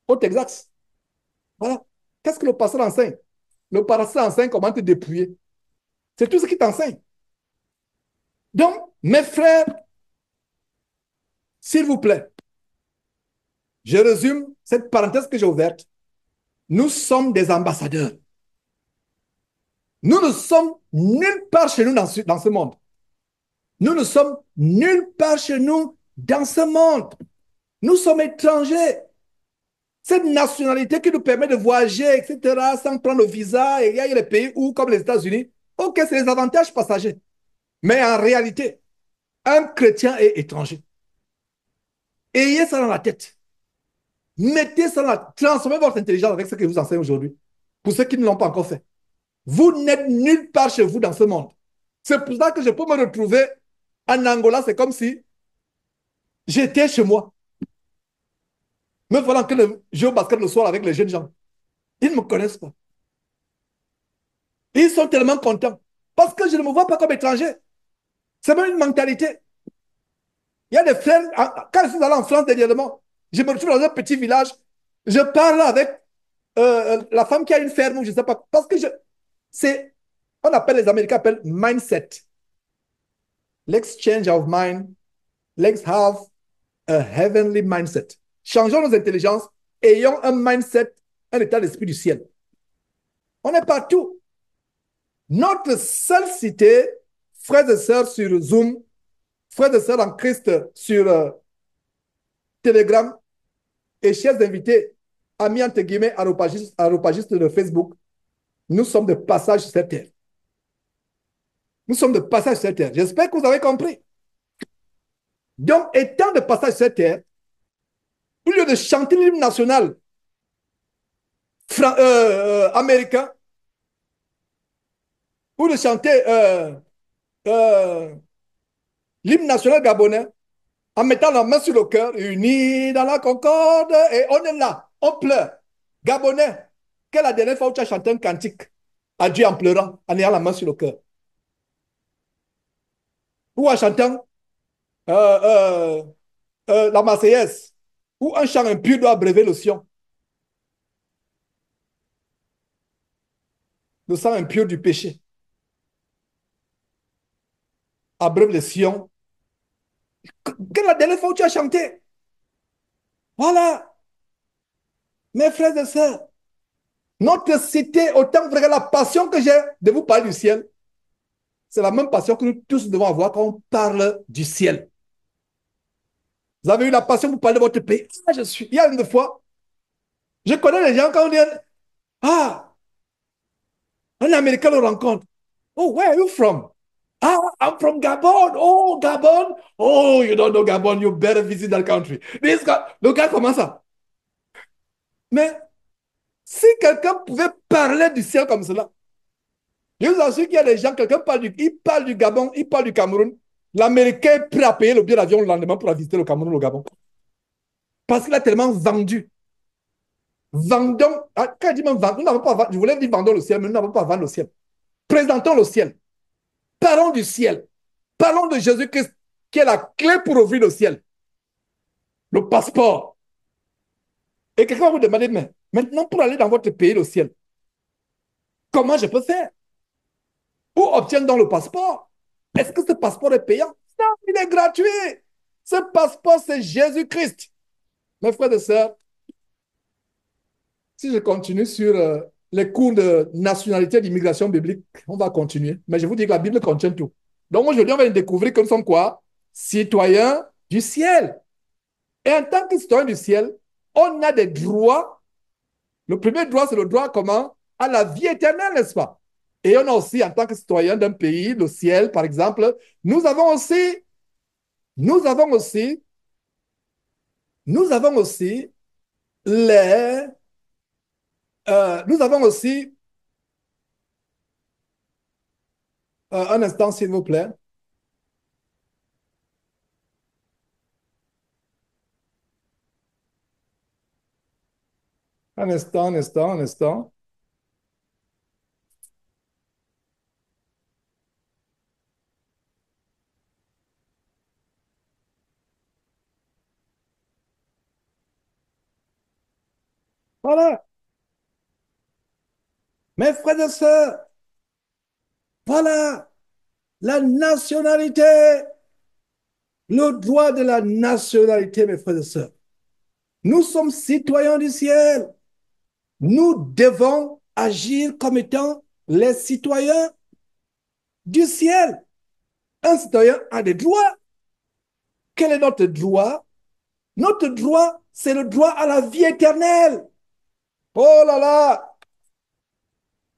au Texas. Voilà. Qu'est-ce que le pasteur enseigne? Le pasteur enseigne comment te dépouiller. C'est tout ce qu'il t'enseigne. Donc, mes frères, s'il vous plaît, je résume cette parenthèse que j'ai ouverte. Nous sommes des ambassadeurs. Nous ne sommes nulle part chez nous dans ce monde. Nous ne sommes nulle part chez nous dans ce monde. Nous sommes étrangers. Cette nationalité qui nous permet de voyager, etc., sans prendre le visa, et il y a les pays où, comme les États-Unis, ok, c'est les avantages passagers. Mais en réalité, un chrétien est étranger. Ayez ça dans la tête. Mettez ça dans la... Transformez votre intelligence avec ce que je vous enseigne aujourd'hui. Pour ceux qui ne l'ont pas encore fait. Vous n'êtes nulle part chez vous dans ce monde. C'est pour ça que je peux me retrouver en Angola. C'est comme si j'étais chez moi. Me voilà que le jeu au basket le soir avec les jeunes gens. Ils ne me connaissent pas. Ils sont tellement contents. Parce que je ne me vois pas comme étranger. C'est même une mentalité. Il y a des frères, quand je suis allé en France dernièrement, je me retrouve dans un petit village, je parle avec la femme qui a une ferme, ou je ne sais pas, parce que c'est, on appelle, les Américains appellent mindset. L'exchange of mind, let's have a heavenly mindset. Changeons nos intelligences, ayons un mindset, un état d'esprit du ciel. On est partout. Notre seule cité, frères et sœurs sur Zoom, frères et sœurs en Christ sur Telegram, et chers invités, amis entre guillemets, aropagistes de Facebook, nous sommes de passage sur cette terre. Nous sommes de passage sur cette terre. J'espère que vous avez compris. Donc, étant de passage sur cette terre, au lieu de chanter l'hymne national américain, ou de chanter euh, l'hymne national gabonais, en mettant la main sur le cœur, unis dans la concorde, et on est là, on pleure. Gabonais, quelle est la dernière fois où tu as chanté un cantique à Dieu en pleurant, en ayant la main sur le cœur? Ou en chantant euh, euh, la Marseillaise, où un chant impur doit abréver le Sion. Le sang impur du péché abreuve le Sion. Quelle est la dernière fois où tu as chanté? Voilà, mes frères et sœurs, notre cité, autant vrai, la passion que j'ai de vous parler du ciel, c'est la même passion que nous tous devons avoir quand on parle du ciel. Vous avez eu la passion pour parler de votre pays. Ah, je suis. Il y a une fois, je connais les gens quand on dit ah, un Américain le rencontre. Oh, where are you from? Ah, I'm from Gabon. Oh, Gabon. Oh, you don't know Gabon. You better visit that country. This guy, le gars commence ça. Mais si quelqu'un pouvait parler du ciel comme cela, je vous assure qu'il y a des gens, quelqu'un parle il parle du Gabon, il parle du Cameroun. L'Américain est prêt à payer le billet d'avion le lendemain pour visiter le Cameroun ou le Gabon. Parce qu'il a tellement vendu. Vendons, quand je dis même vendre, nous n'avons pas vendu, je voulais dire vendons le ciel, mais nous n'avons pas vendu le ciel. Présentons le ciel. Parlons du ciel. Parlons de Jésus-Christ, qui est la clé pour ouvrir le ciel. Le passeport. Et quelqu'un va vous demander, mais maintenant, pour aller dans votre pays, le ciel, comment je peux faire? Où obtiens-t-on le passeport? Est-ce que ce passeport est payant? Non, il est gratuit. Ce passeport, c'est Jésus-Christ. Mes frères et sœurs, si je continue sur les cours de nationalité d'immigration biblique, on va continuer. Mais je vous dis que la Bible contient tout. Donc aujourd'hui, on va découvrir que nous sommes quoi? Citoyens du ciel. Et en tant que citoyens du ciel, on a des droits. Le premier droit, c'est le droit comment? À la vie éternelle, n'est-ce pas? Et on a aussi, en tant que citoyen d'un pays, le ciel, par exemple, nous avons aussi, nous avons aussi, nous avons aussi nous avons aussi, un instant, s'il vous plaît, un instant, un instant, un instant. Voilà, mes frères et sœurs, voilà, La nationalité, le droit de la nationalité, mes frères et sœurs. Nous sommes citoyens du ciel. Nous devons agir comme étant les citoyens du ciel. Un citoyen a des droits. Quel est notre droit? Notre droit, c'est le droit à la vie éternelle. Oh là là,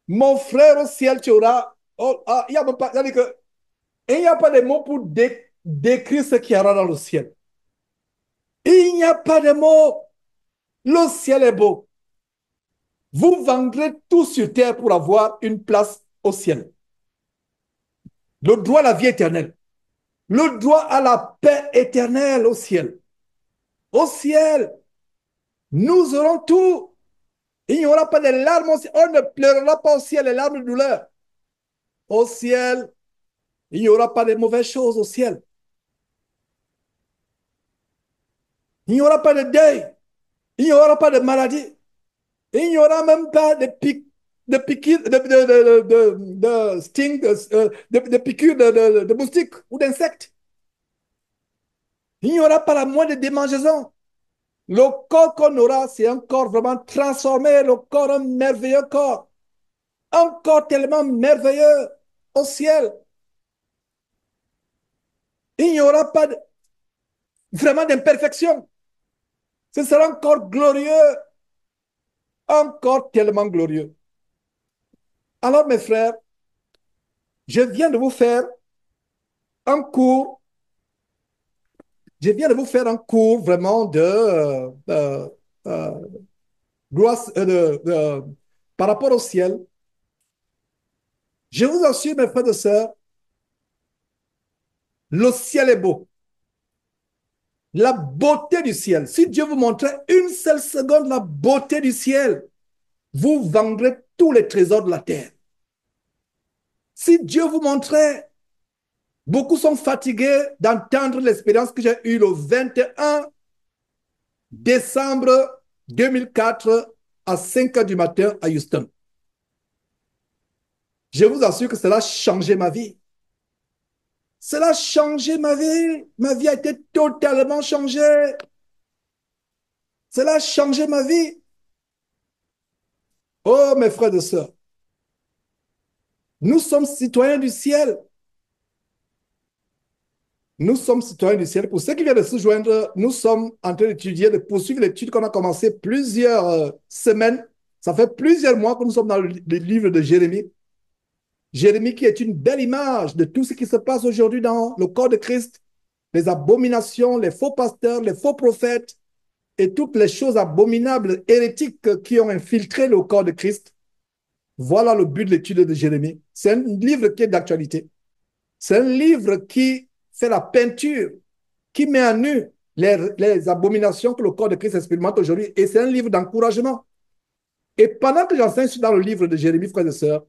mon frère au ciel, tu auras. Oh, ah, il n'y a pas de mots pour décrire ce qu'il y aura dans le ciel. Il n'y a pas de mots. Le ciel est beau. Vous vendrez tout sur terre pour avoir une place au ciel. Le droit à la vie éternelle. Le droit à la paix éternelle au ciel. Au ciel, nous aurons tout. Il n'y aura pas de larmes au ciel. On ne pleurera pas au ciel les larmes de douleur. Au ciel, il n'y aura pas de mauvaises choses au ciel. Il n'y aura pas de deuil. Il n'y aura pas de maladie. Il n'y aura même pas de piqûres, de sting, de piqûres de moustiques ou d'insectes. Il n'y aura pas la moindre démangeaison. Le corps qu'on aura, c'est un corps vraiment transformé, le corps, un merveilleux corps. Un corps tellement merveilleux au ciel. Il n'y aura pas vraiment d'imperfection. Ce sera un corps glorieux, un corps tellement glorieux. Alors, mes frères, je viens de vous faire un cours, je viens de vous faire un cours vraiment euh, par rapport au ciel. Je vous assure, mes frères et sœurs, le ciel est beau. La beauté du ciel. Si Dieu vous montrait une seule seconde la beauté du ciel, vous vendrez tous les trésors de la terre. Si Dieu vous montrait, beaucoup sont fatigués d'entendre l'expérience que j'ai eue le 21 décembre 2004 à 5 heures du matin à Houston. Je vous assure que cela a changé ma vie. Cela a changé ma vie. Ma vie a été totalement changée. Cela a changé ma vie. Oh, mes frères et sœurs, nous sommes citoyens du ciel. Nous sommes citoyens du ciel. Pour ceux qui viennent de se joindre, nous sommes en train d'étudier, de poursuivre l'étude qu'on a commencé plusieurs semaines. Ça fait plusieurs mois que nous sommes dans le livre de Jérémie. Jérémie qui est une belle image de tout ce qui se passe aujourd'hui dans le corps de Christ. Les abominations, les faux pasteurs, les faux prophètes et toutes les choses abominables, hérétiques qui ont infiltré le corps de Christ. Voilà le but de l'étude de Jérémie. C'est un livre qui est d'actualité. C'est un livre qui fait la peinture, qui met à nu les abominations que le corps de Christ expérimente aujourd'hui. Et c'est un livre d'encouragement. Et pendant que j'enseigne dans le livre de Jérémie, frères et sœurs,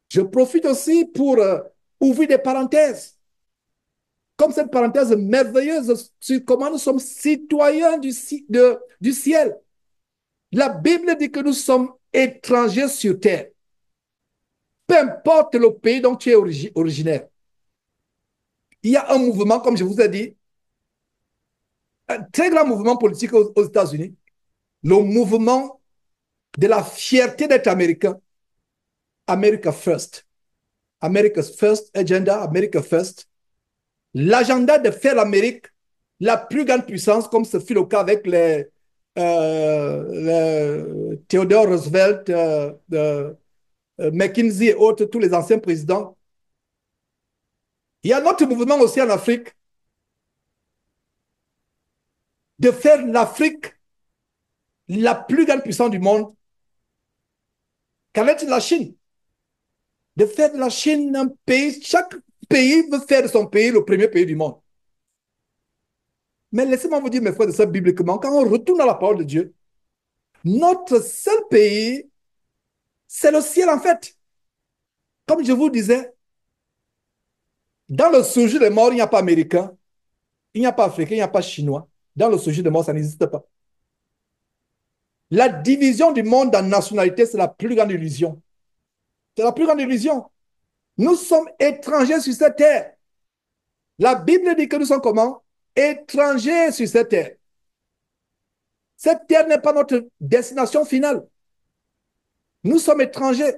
je profite aussi pour ouvrir des parenthèses. Comme cette parenthèse merveilleuse sur comment nous sommes citoyens du ciel. La Bible dit que nous sommes étrangers sur terre. Peu importe le pays dont tu es originaire. Il y a un mouvement, comme je vous ai dit, un très grand mouvement politique aux États-Unis, le mouvement de la fierté d'être américain. America First. America's First Agenda, America First. L'agenda de faire l'Amérique la plus grande puissance, comme ce fut le cas avec Theodore Roosevelt, McKinsey et autres, tous les anciens présidents. Il y a notre mouvement aussi en Afrique de faire l'Afrique la plus grande puissance du monde, qu'avec la Chine. De faire de la Chine un pays, chaque pays veut faire de son pays le premier pays du monde. Mais laissez-moi vous dire, mes frères et sœurs, bibliquement, quand on retourne à la parole de Dieu, notre seul pays, c'est le ciel en fait. Comme je vous disais, dans le sujet des morts, il n'y a pas américain, il n'y a pas africain, il n'y a pas chinois. Dans le sujet des morts, ça n'existe pas. La division du monde en nationalités, c'est la plus grande illusion. C'est la plus grande illusion. Nous sommes étrangers sur cette terre. La Bible dit que nous sommes comment? Étrangers sur cette terre. Cette terre n'est pas notre destination finale. Nous sommes étrangers.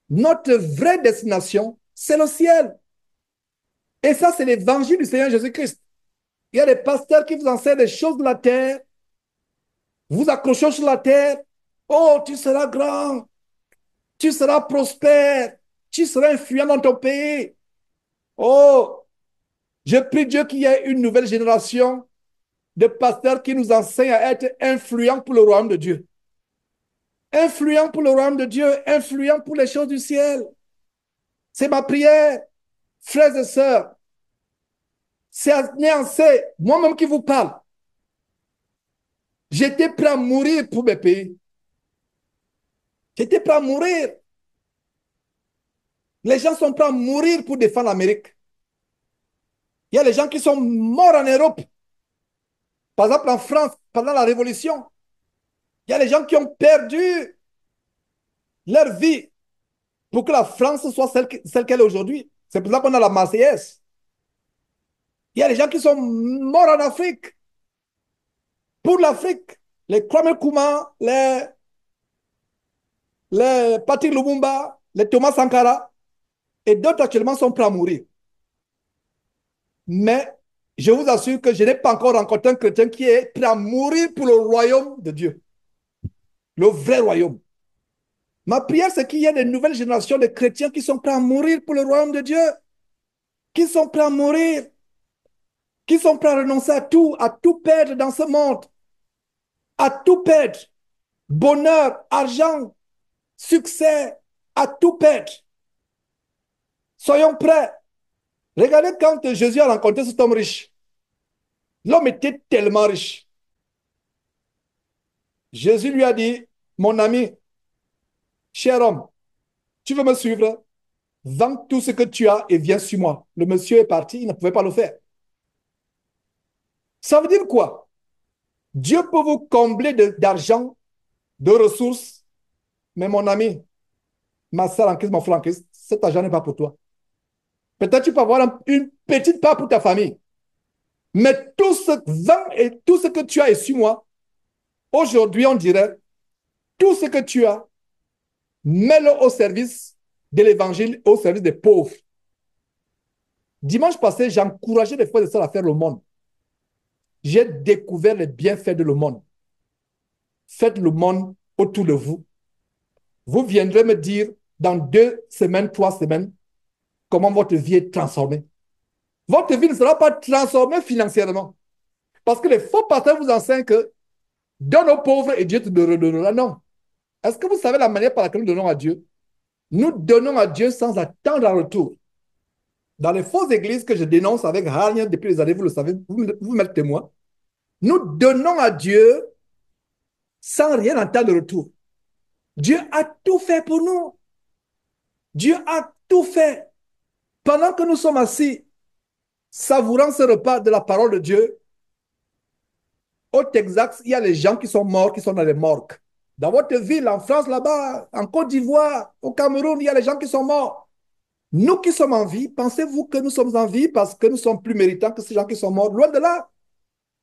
Notre vraie destination, c'est le ciel. Et ça, c'est l'évangile du Seigneur Jésus-Christ. Il y a des pasteurs qui vous enseignent des choses de la terre, vous accrochez sur la terre. Oh, tu seras grand, tu seras prospère, tu seras influent dans ton pays. Oh, je prie Dieu qu'il y ait une nouvelle génération de pasteurs qui nous enseignent à être influents pour le royaume de Dieu. Influents pour le royaume de Dieu, influents pour les choses du ciel. C'est ma prière, frères et sœurs. C'est moi-même qui vous parle. J'étais prêt à mourir pour mes pays. J'étais prêt à mourir. Les gens sont prêts à mourir pour défendre l'Amérique. Il y a des gens qui sont morts en Europe. Par exemple, en France, pendant la Révolution, il y a des gens qui ont perdu leur vie pour que la France soit celle qu'elle est aujourd'hui. C'est pour ça qu'on a la Marseillaise. Il y a des gens qui sont morts en Afrique pour l'Afrique. Les Kwame Nkrumah, les Patrick Lumumba, les Thomas Sankara et d'autres actuellement sont prêts à mourir. Mais je vous assure que je n'ai pas encore rencontré un chrétien qui est prêt à mourir pour le royaume de Dieu. Le vrai royaume. Ma prière, c'est qu'il y ait de nouvelles générations de chrétiens qui sont prêts à mourir pour le royaume de Dieu. Qui sont prêts à mourir. Qui sont prêts à renoncer à tout perdre dans ce monde. À tout perdre. Bonheur, argent, succès, à tout perdre. Soyons prêts. Regardez quand Jésus a rencontré cet homme riche. L'homme était tellement riche. Jésus lui a dit, mon ami, cher homme, tu veux me suivre? Vends tout ce que tu as et viens sur moi. Le monsieur est parti, il ne pouvait pas le faire. Ça veut dire quoi? Dieu peut vous combler d'argent, de ressources, mais mon ami, ma soeur en Christ, mon frère en Christ, cet argent n'est pas pour toi. Peut-être tu peux avoir une petite part pour ta famille, mais tout ce vent et tout ce que tu as est sur moi. Aujourd'hui, on dirait, tout ce que tu as, mets-le au service de l'évangile, au service des pauvres. Dimanche passé, j'encourageais les frères et sœurs à faire le monde. J'ai découvert les bienfaits de le monde. Faites le monde autour de vous. Vous viendrez me dire dans 2 semaines, 3 semaines, comment votre vie est transformée. Votre vie ne sera pas transformée financièrement. Parce que les faux pasteurs vous enseignent que donne aux pauvres et Dieu te redonnera. Non. Est-ce que vous savez la manière par laquelle nous donnons à Dieu? Nous donnons à Dieu sans attendre un retour. Dans les fausses églises que je dénonce avec hargne depuis des années, vous le savez, vous m'êtes témoin, nous donnons à Dieu sans rien attendre de retour. Dieu a tout fait pour nous. Dieu a tout fait. Pendant que nous sommes assis, savourant ce repas de la parole de Dieu, au Texas, il y a les gens qui sont morts, qui sont dans les morgues. Dans votre ville, en France, là-bas, en Côte d'Ivoire, au Cameroun, il y a les gens qui sont morts. Nous qui sommes en vie, pensez-vous que nous sommes en vie parce que nous sommes plus méritants que ces gens qui sont morts? Loin de là.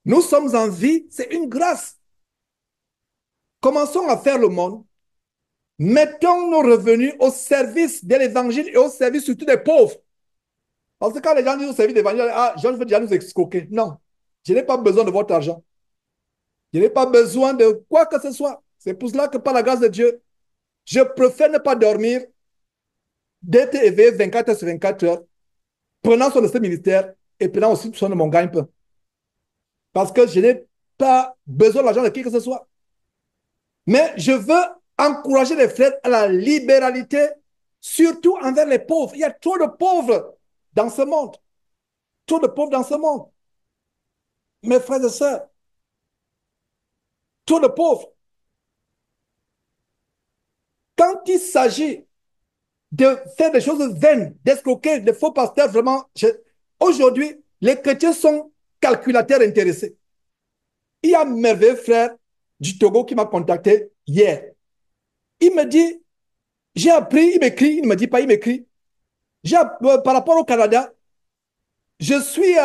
Nous sommes en vie, c'est une grâce. Commençons à faire le monde. Mettons nos revenus au service de l'évangile et au service surtout des pauvres. Parce que quand les gens disent au service de l'évangile, ah, je veux déjà nous escroquer. Non, je n'ai pas besoin de votre argent. Je n'ai pas besoin de quoi que ce soit. C'est pour cela que par la grâce de Dieu, je préfère ne pas dormir, d'être éveillé 24 heures sur 24 heures, prenant soin de ce ministère et prenant aussi soin de mon gagne-pain. Parce que je n'ai pas besoin de l'argent de qui que ce soit. Mais je veux encourager les frères à la libéralité, surtout envers les pauvres. Il y a trop de pauvres dans ce monde. Trop de pauvres dans ce monde. Mes frères et sœurs, trop de pauvres. Quand il s'agit de faire des choses vaines, d'escroquer, de faux pasteurs, vraiment, aujourd'hui, les chrétiens sont calculateurs intéressés. Il y a un merveilleux frère du Togo qui m'a contacté hier. Il me dit, j'ai appris, il m'écrit, il ne me dit pas, il m'écrit, Par rapport au Canada, je suis,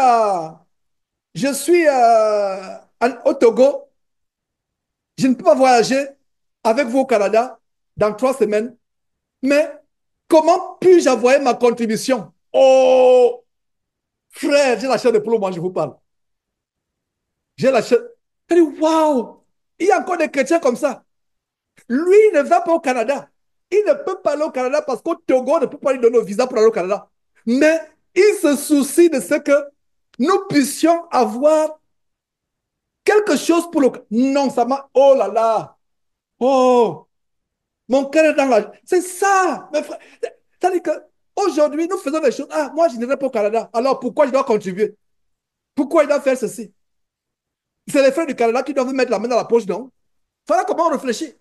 au Togo. Je ne peux pas voyager avec vous au Canada dans 3 semaines. Mais comment puis-je envoyer ma contribution? Oh, frère, j'ai la chair de poule, moi, je vous parle. J'ai la chair. Je dis, waouh, il y a encore des chrétiens comme ça. Lui, il ne va pas au Canada. Il ne peut pas aller au Canada parce qu'au Togo, on ne peut pas lui donner le visa pour aller au Canada. Mais il se soucie de ce que nous puissions avoir quelque chose pour le... Non, ça m'a... Oh là là. Oh, mon cœur est dans la... C'est ça, mes frères. C'est-à-dire qu'aujourd'hui, nous faisons des choses. Ah, moi, je n'irai pas au Canada. Alors, pourquoi je dois contribuer? Pourquoi il doit faire ceci? C'est les frères du Canada qui doivent mettre la main dans la poche, non? Voilà comment on réfléchit.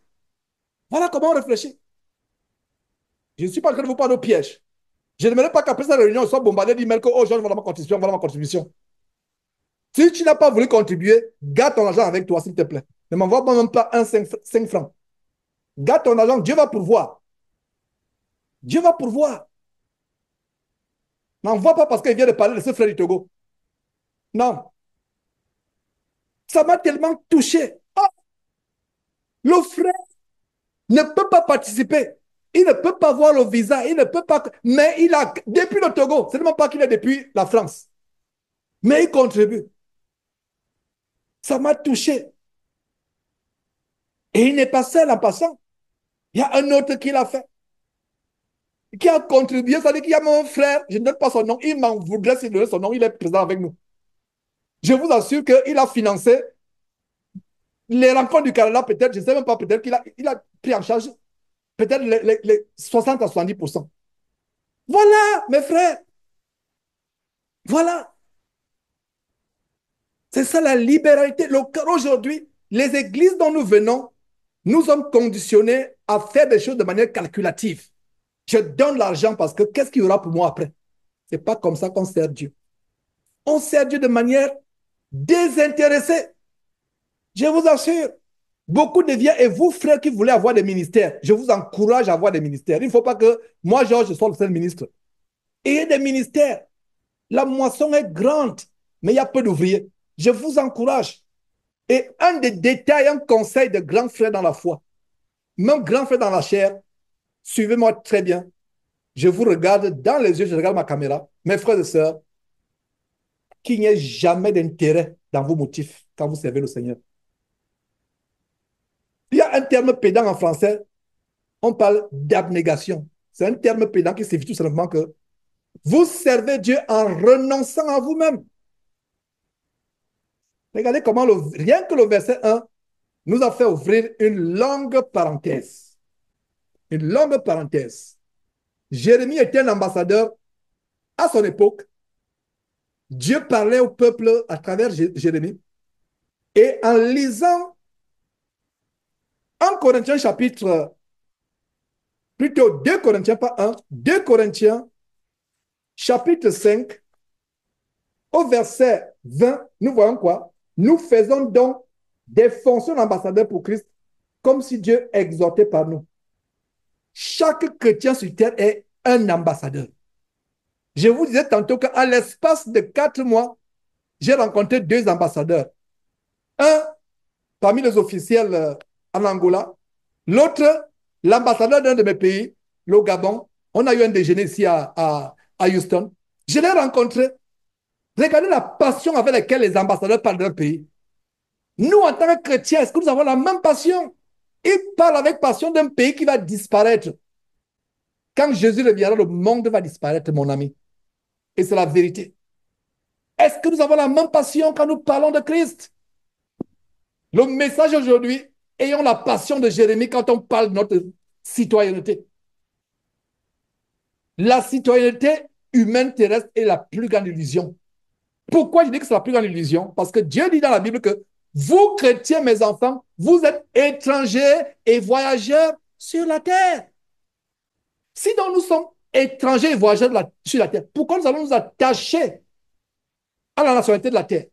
Voilà comment on réfléchit. Je ne suis pas en train de vous parler au piège. Je n'aimerais pas qu'après cette réunion, on soit bombardé d'emails que, oh, Georges, voilà ma contribution, voilà ma contribution. Si tu n'as pas voulu contribuer, garde ton argent avec toi, s'il te plaît. Ne m'envoie même pas 5 francs. Garde ton argent, Dieu va pourvoir. Dieu va pourvoir. N'envoie pas parce qu'il vient de parler de ce frère du Togo. Non. Ça m'a tellement touché. Oh, le frère ne peut pas participer. Il ne peut pas voir le visa. Il ne peut pas. Mais il a, depuis le Togo, c'est même pas qu'il est depuis la France. Mais il contribue. Ça m'a touché. Et il n'est pas seul en passant. Il y a un autre qui l'a fait, qui a contribué. Ça veut dire qu'il y a mon frère, je ne donne pas son nom, il m'en voudrait s'il donnait son nom, il est présent avec nous. Je vous assure qu'il a financé les rencontres du Canada, peut-être, je ne sais même pas, peut-être qu'il a pris en charge peut-être les 60 à 70%. Voilà, mes frères. Voilà. C'est ça la libéralité. Aujourd'hui, les églises dont nous venons, nous sommes conditionnés à faire des choses de manière calculative. Je donne l'argent parce que qu'est-ce qu'il y aura pour moi après? Ce n'est pas comme ça qu'on sert Dieu. On sert Dieu de manière désintéressée. Je vous assure. Beaucoup deviennent, et vous, frères qui voulez avoir des ministères, je vous encourage à avoir des ministères. Il ne faut pas que moi, Georges, je sois le seul ministre. Ayez des ministères. La moisson est grande, mais il y a peu d'ouvriers. Je vous encourage. Et un des détails, un conseil de grand frère dans la foi, même grand frère dans la chair, suivez-moi très bien. Je vous regarde dans les yeux, je regarde ma caméra. Mes frères et sœurs, qu'il n'y ait jamais d'intérêt dans vos motifs quand vous servez le Seigneur. Il y a un terme pédant en français, on parle d'abnégation. C'est un terme pédant qui signifie tout simplement que vous servez Dieu en renonçant à vous-même. Regardez comment rien que le verset 1 nous a fait ouvrir une longue parenthèse. Une longue parenthèse. Jérémie était un ambassadeur à son époque. Dieu parlait au peuple à travers Jérémie. Et en lisant 1 Corinthiens chapitre, plutôt 2 Corinthiens, pas 1, 2 Corinthiens chapitre 5, au verset 20, nous voyons quoi? Nous faisons donc des fonctions d'ambassadeurs pour Christ comme si Dieu exhortait par nous. Chaque chrétien sur terre est un ambassadeur. Je vous disais tantôt qu'à l'espace de 4 mois, j'ai rencontré 2 ambassadeurs. Un parmi les officiels en Angola, l'autre, l'ambassadeur d'un de mes pays, le Gabon. On a eu un déjeuner ici à Houston. Je l'ai rencontré. Regardez la passion avec laquelle les ambassadeurs parlent de leur pays. Nous, en tant que chrétiens, est-ce que nous avons la même passion? Ils parlent avec passion d'un pays qui va disparaître. Quand Jésus reviendra, le monde va disparaître, mon ami. Et c'est la vérité. Est-ce que nous avons la même passion quand nous parlons de Christ? Le message aujourd'hui, ayons la passion de Jérémie quand on parle de notre citoyenneté. La citoyenneté humaine terrestre est la plus grande illusion. Pourquoi je dis que c'est la plus grande illusion? Parce que Dieu dit dans la Bible que vous, chrétiens, mes enfants, vous êtes étrangers et voyageurs sur la terre. Si donc nous sommes étrangers et voyageurs sur la terre, pourquoi nous allons nous attacher à la nationalité de la terre?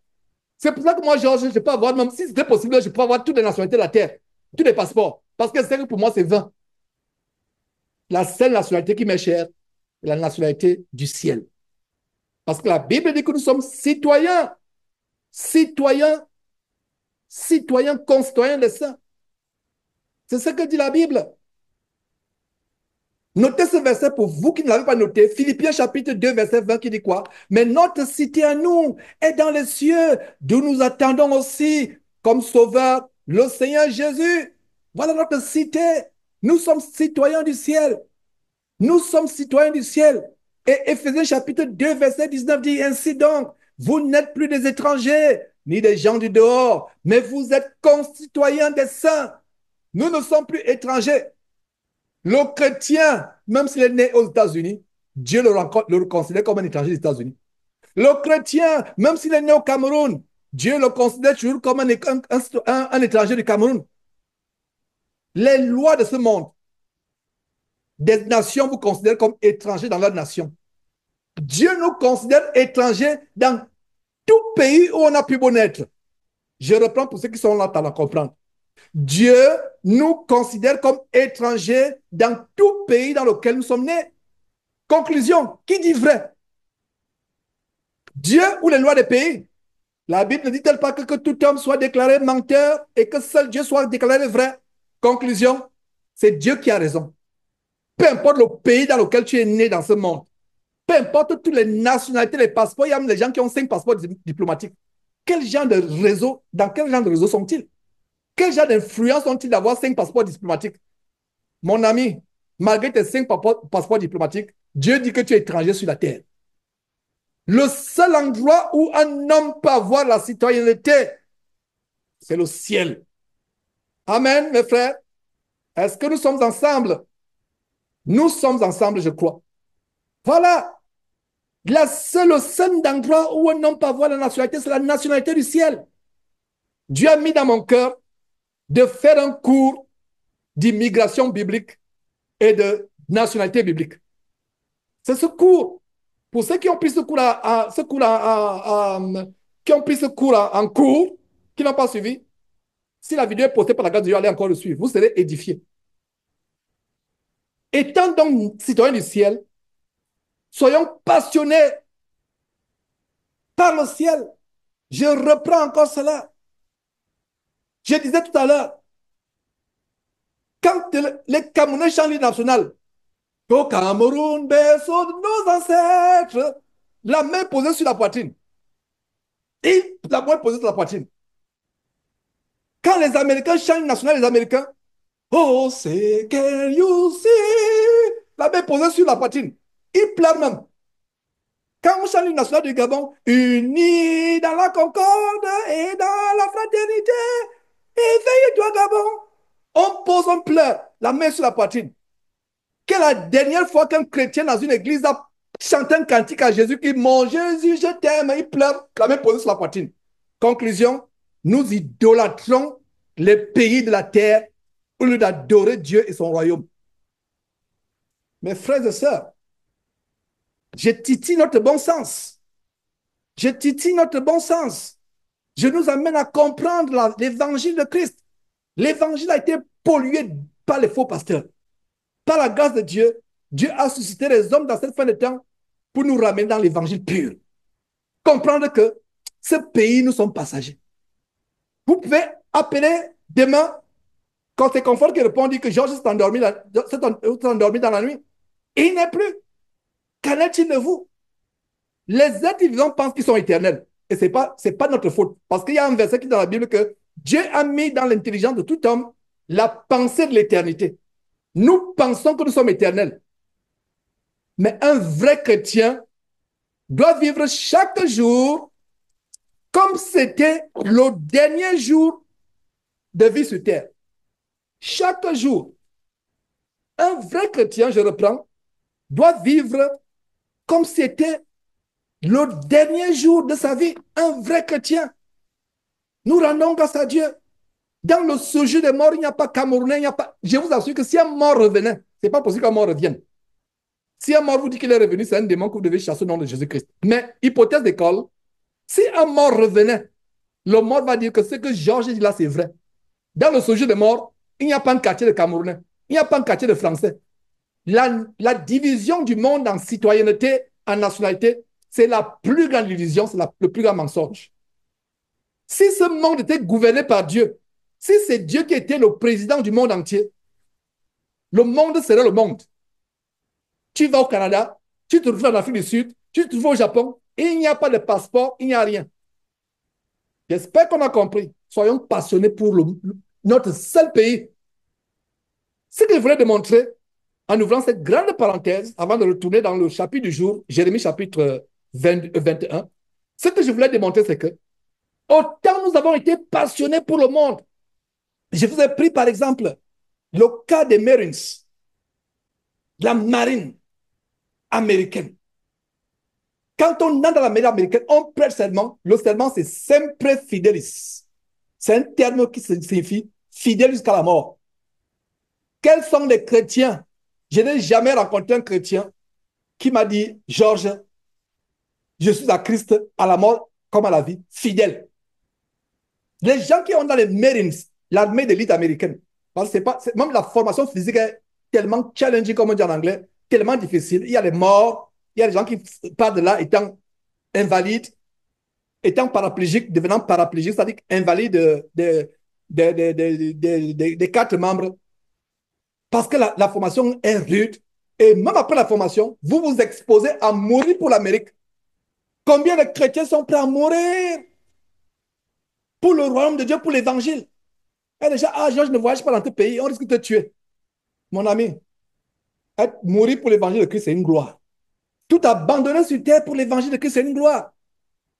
C'est pour ça que moi, Georges, je peux avoir, même si c'était possible, je peux avoir toutes les nationalités de la terre, tous les passeports. Parce que c'est que pour moi, c'est vain. La seule nationalité qui m'est chère, la nationalité du ciel. Parce que la Bible dit que nous sommes citoyens, citoyens, citoyens, concitoyens des saints. C'est ce que dit la Bible. Notez ce verset pour vous qui ne l'avez pas noté. Philippiens chapitre 2, verset 20 qui dit quoi? Mais notre cité à nous est dans les cieux, d'où nous attendons aussi comme sauveur le Seigneur Jésus. Voilà notre cité. Nous sommes citoyens du ciel. Nous sommes citoyens du ciel. Et Éphésiens chapitre 2, verset 19 dit ainsi donc, vous n'êtes plus des étrangers, ni des gens du dehors, mais vous êtes concitoyens des saints. Nous ne sommes plus étrangers. Le chrétien, même s'il est né aux États-Unis, Dieu le considère comme un étranger des États-Unis. Le chrétien, même s'il est né au Cameroun, Dieu le considère toujours comme un étranger du Cameroun. Les lois de ce monde, des nations vous considèrent comme étrangers dans leur nation. Dieu nous considère étrangers dans tout pays où on a pu naître. Je reprends pour ceux qui sont là à comprendre. Dieu nous considère comme étrangers dans tout pays dans lequel nous sommes nés. Conclusion, qui dit vrai? Dieu ou les lois des pays? La Bible ne dit-elle pas que tout homme soit déclaré menteur et que seul Dieu soit déclaré vrai? Conclusion, c'est Dieu qui a raison. Peu importe le pays dans lequel tu es né dans ce monde, peu importe toutes les nationalités, les passeports, il y a même les gens qui ont 5 passeports diplomatiques. Quel genre de réseau, dans quel genre de réseau sont-ils? Quel genre d'influence ont-ils d'avoir 5 passeports diplomatiques? Mon ami, malgré tes 5 passeports diplomatiques, Dieu dit que tu es étranger sur la terre. Le seul endroit où un homme peut avoir la citoyenneté, c'est le ciel. Amen, mes frères. Est-ce que nous sommes ensemble? Nous sommes ensemble, je crois. Voilà. Le seul endroit où un homme peut avoir la nationalité, c'est la nationalité du ciel. Dieu a mis dans mon cœur de faire un cours d'immigration biblique et de nationalité biblique. C'est ce cours. Pour ceux qui ont pris ce cours, qui ont pris ce cours en cours, qui n'ont pas suivi, si la vidéo est postée par la grâce de Dieu, allez encore le suivre. Vous serez édifiés. Étant donc citoyens du ciel, soyons passionnés par le ciel. Je reprends encore cela. Je disais tout à l'heure, quand les Camerounais chantent l'hymne national, au Cameroun, berceau de nos ancêtres, la main posée sur la poitrine. Et la main posée sur la poitrine. Quand les Américains chantent l'hymne national, les Américains, oh, c'est que you see, la main posée sur la poitrine. Ils pleurent même. Quand on chante l'hymne national du Gabon, unis dans la concorde et dans la fraternité, éveille-toi Gabon. On pose, on pleure, la main sur la poitrine. Quelle est la dernière fois qu'un chrétien dans une église a chanté un cantique à Jésus qui mon Jésus, je t'aime, il pleure, la main posée sur la poitrine. Conclusion, nous idolâtrons les pays de la terre au lieu d'adorer Dieu et son royaume. Mes frères et sœurs, je titille notre bon sens. Je titille notre bon sens. Je nous amène à comprendre l'évangile de Christ. L'évangile a été pollué par les faux pasteurs. Par la grâce de Dieu, Dieu a suscité les hommes dans cette fin de temps pour nous ramener dans l'évangile pur. Comprendre que ce pays, nous sommes passagers. Vous pouvez appeler demain, quand c'est Confort qui répond, dit que Georges s'est endormi dans la nuit. Et il n'est plus. Qu'en est-il de vous? Les êtres vivants pensent qu'ils sont éternels. Et ce n'est pas notre faute. Parce qu'il y a un verset qui est dans la Bible que Dieu a mis dans l'intelligence de tout homme la pensée de l'éternité. Nous pensons que nous sommes éternels. Mais un vrai chrétien doit vivre chaque jour comme c'était le dernier jour de vie sur terre. Chaque jour. Un vrai chrétien, je reprends, doit vivre comme c'était le dernier jour de sa vie. Un vrai chrétien. Nous rendons grâce à Dieu. Dans le séjour des morts, il n'y a pas Camerounais, il n'y a pas... Je vous assure que si un mort revenait, ce n'est pas possible qu'un mort revienne. Si un mort vous dit qu'il est revenu, c'est un démon que vous devez chasser au nom de Jésus-Christ. Mais, hypothèse d'école, si un mort revenait, le mort va dire que ce que Georges dit là, c'est vrai. Dans le séjour des morts, il n'y a pas un quartier de Camerounais, il n'y a pas un quartier de Français. La division du monde en citoyenneté, en nationalité, c'est la plus grande division, c'est le plus grand mensonge. Si ce monde était gouverné par Dieu, si c'est Dieu qui était le président du monde entier, le monde serait le monde. Tu vas au Canada, tu te retrouves en Afrique du Sud, tu te retrouves au Japon, et il n'y a pas de passeport, il n'y a rien. J'espère qu'on a compris. Soyons passionnés pour notre seul pays. Ce que je voulais démontrer en ouvrant cette grande parenthèse, avant de retourner dans le chapitre du jour, Jérémie chapitre 21, ce que je voulais démontrer, c'est que autant nous avons été passionnés pour le monde. Je vous ai pris par exemple le cas des Marines, la marine américaine. Quand on entre dans la marine américaine, on prête serment. Le serment, c'est sempre fidelis. C'est un terme qui signifie fidèle jusqu'à la mort. Quels sont les chrétiens? Je n'ai jamais rencontré un chrétien qui m'a dit, Georges, je suis à Christ à la mort comme à la vie, fidèle. Les gens qui ont dans les Marines, l'armée d'élite américaine, parce que même la formation physique est tellement challenging, comme on dit en anglais, tellement difficile. Il y a les morts, il y a des gens qui partent de là étant invalides, étant paraplégiques, devenant paraplégiques, c'est-à-dire invalides des quatre membres, parce que la formation est rude. Et même après la formation, vous vous exposez à mourir pour l'Amérique. Combien de chrétiens sont prêts à mourir pour le royaume de Dieu, pour l'évangile? Et déjà, je ne voyage pas dans tes pays, on risque de te tuer. Mon ami, mourir pour l'évangile de Christ, c'est une gloire. Tout abandonner sur terre pour l'évangile de Christ, c'est une gloire.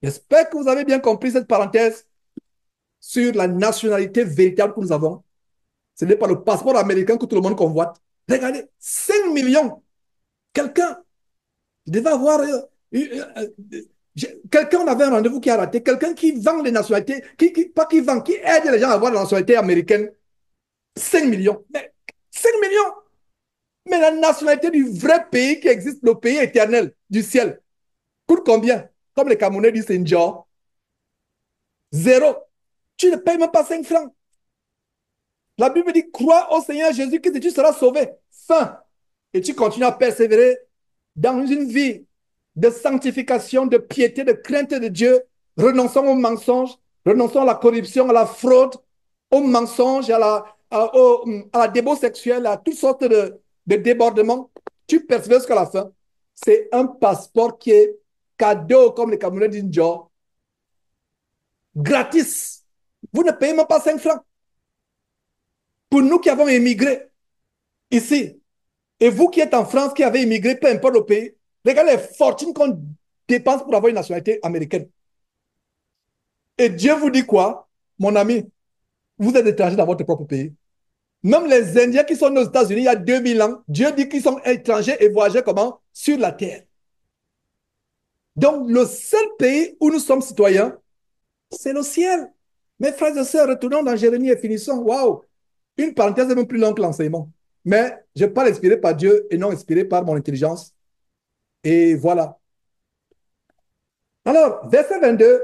J'espère que vous avez bien compris cette parenthèse sur la nationalité véritable que nous avons. Ce n'est pas le passeport américain que tout le monde convoite. Regardez, 5 millions. Quelqu'un, je devais avoir... quelqu'un, on avait un rendez-vous qui a raté. Quelqu'un qui vend les nationalités, pas qui vend, qui aide les gens à avoir la nationalité américaine. 5 millions. Mais 5 millions. Mais la nationalité du vrai pays qui existe, le pays éternel du ciel, coûte combien? Comme les Camerounais disent, c'est une genre. Zéro. Tu ne payes même pas 5 francs. La Bible dit, crois au Seigneur Jésus-Christ et tu seras sauvé. Fin. Et tu continues à persévérer dans une vie de sanctification, de piété, de crainte de Dieu, renonçant aux mensonges, renonçant à la corruption, à la fraude, aux mensonges, à la débauche sexuelle, à toutes sortes de débordements. Tu persévères jusqu'à la fin. C'est un passeport qui est cadeau, comme les Camerounais disent, genre, gratis. Vous ne payez même pas 5 francs. Pour nous qui avons émigré ici, et vous qui êtes en France, qui avez immigré, peu importe le pays, regardez les fortunes qu'on dépense pour avoir une nationalité américaine. Et Dieu vous dit quoi? Mon ami, vous êtes étranger dans votre propre pays. Même les Indiens qui sont aux États-Unis il y a 2000 ans, Dieu dit qu'ils sont étrangers et voyageurs comment? Sur la terre. Donc, le seul pays où nous sommes citoyens, c'est le ciel. Mes frères et sœurs, retournons dans Jérémie et finissons. Waouh! Une parenthèse est même plus longue que l'enseignement. Mais je parle inspiré par Dieu et non inspiré par mon intelligence. Et voilà. Alors, verset 22,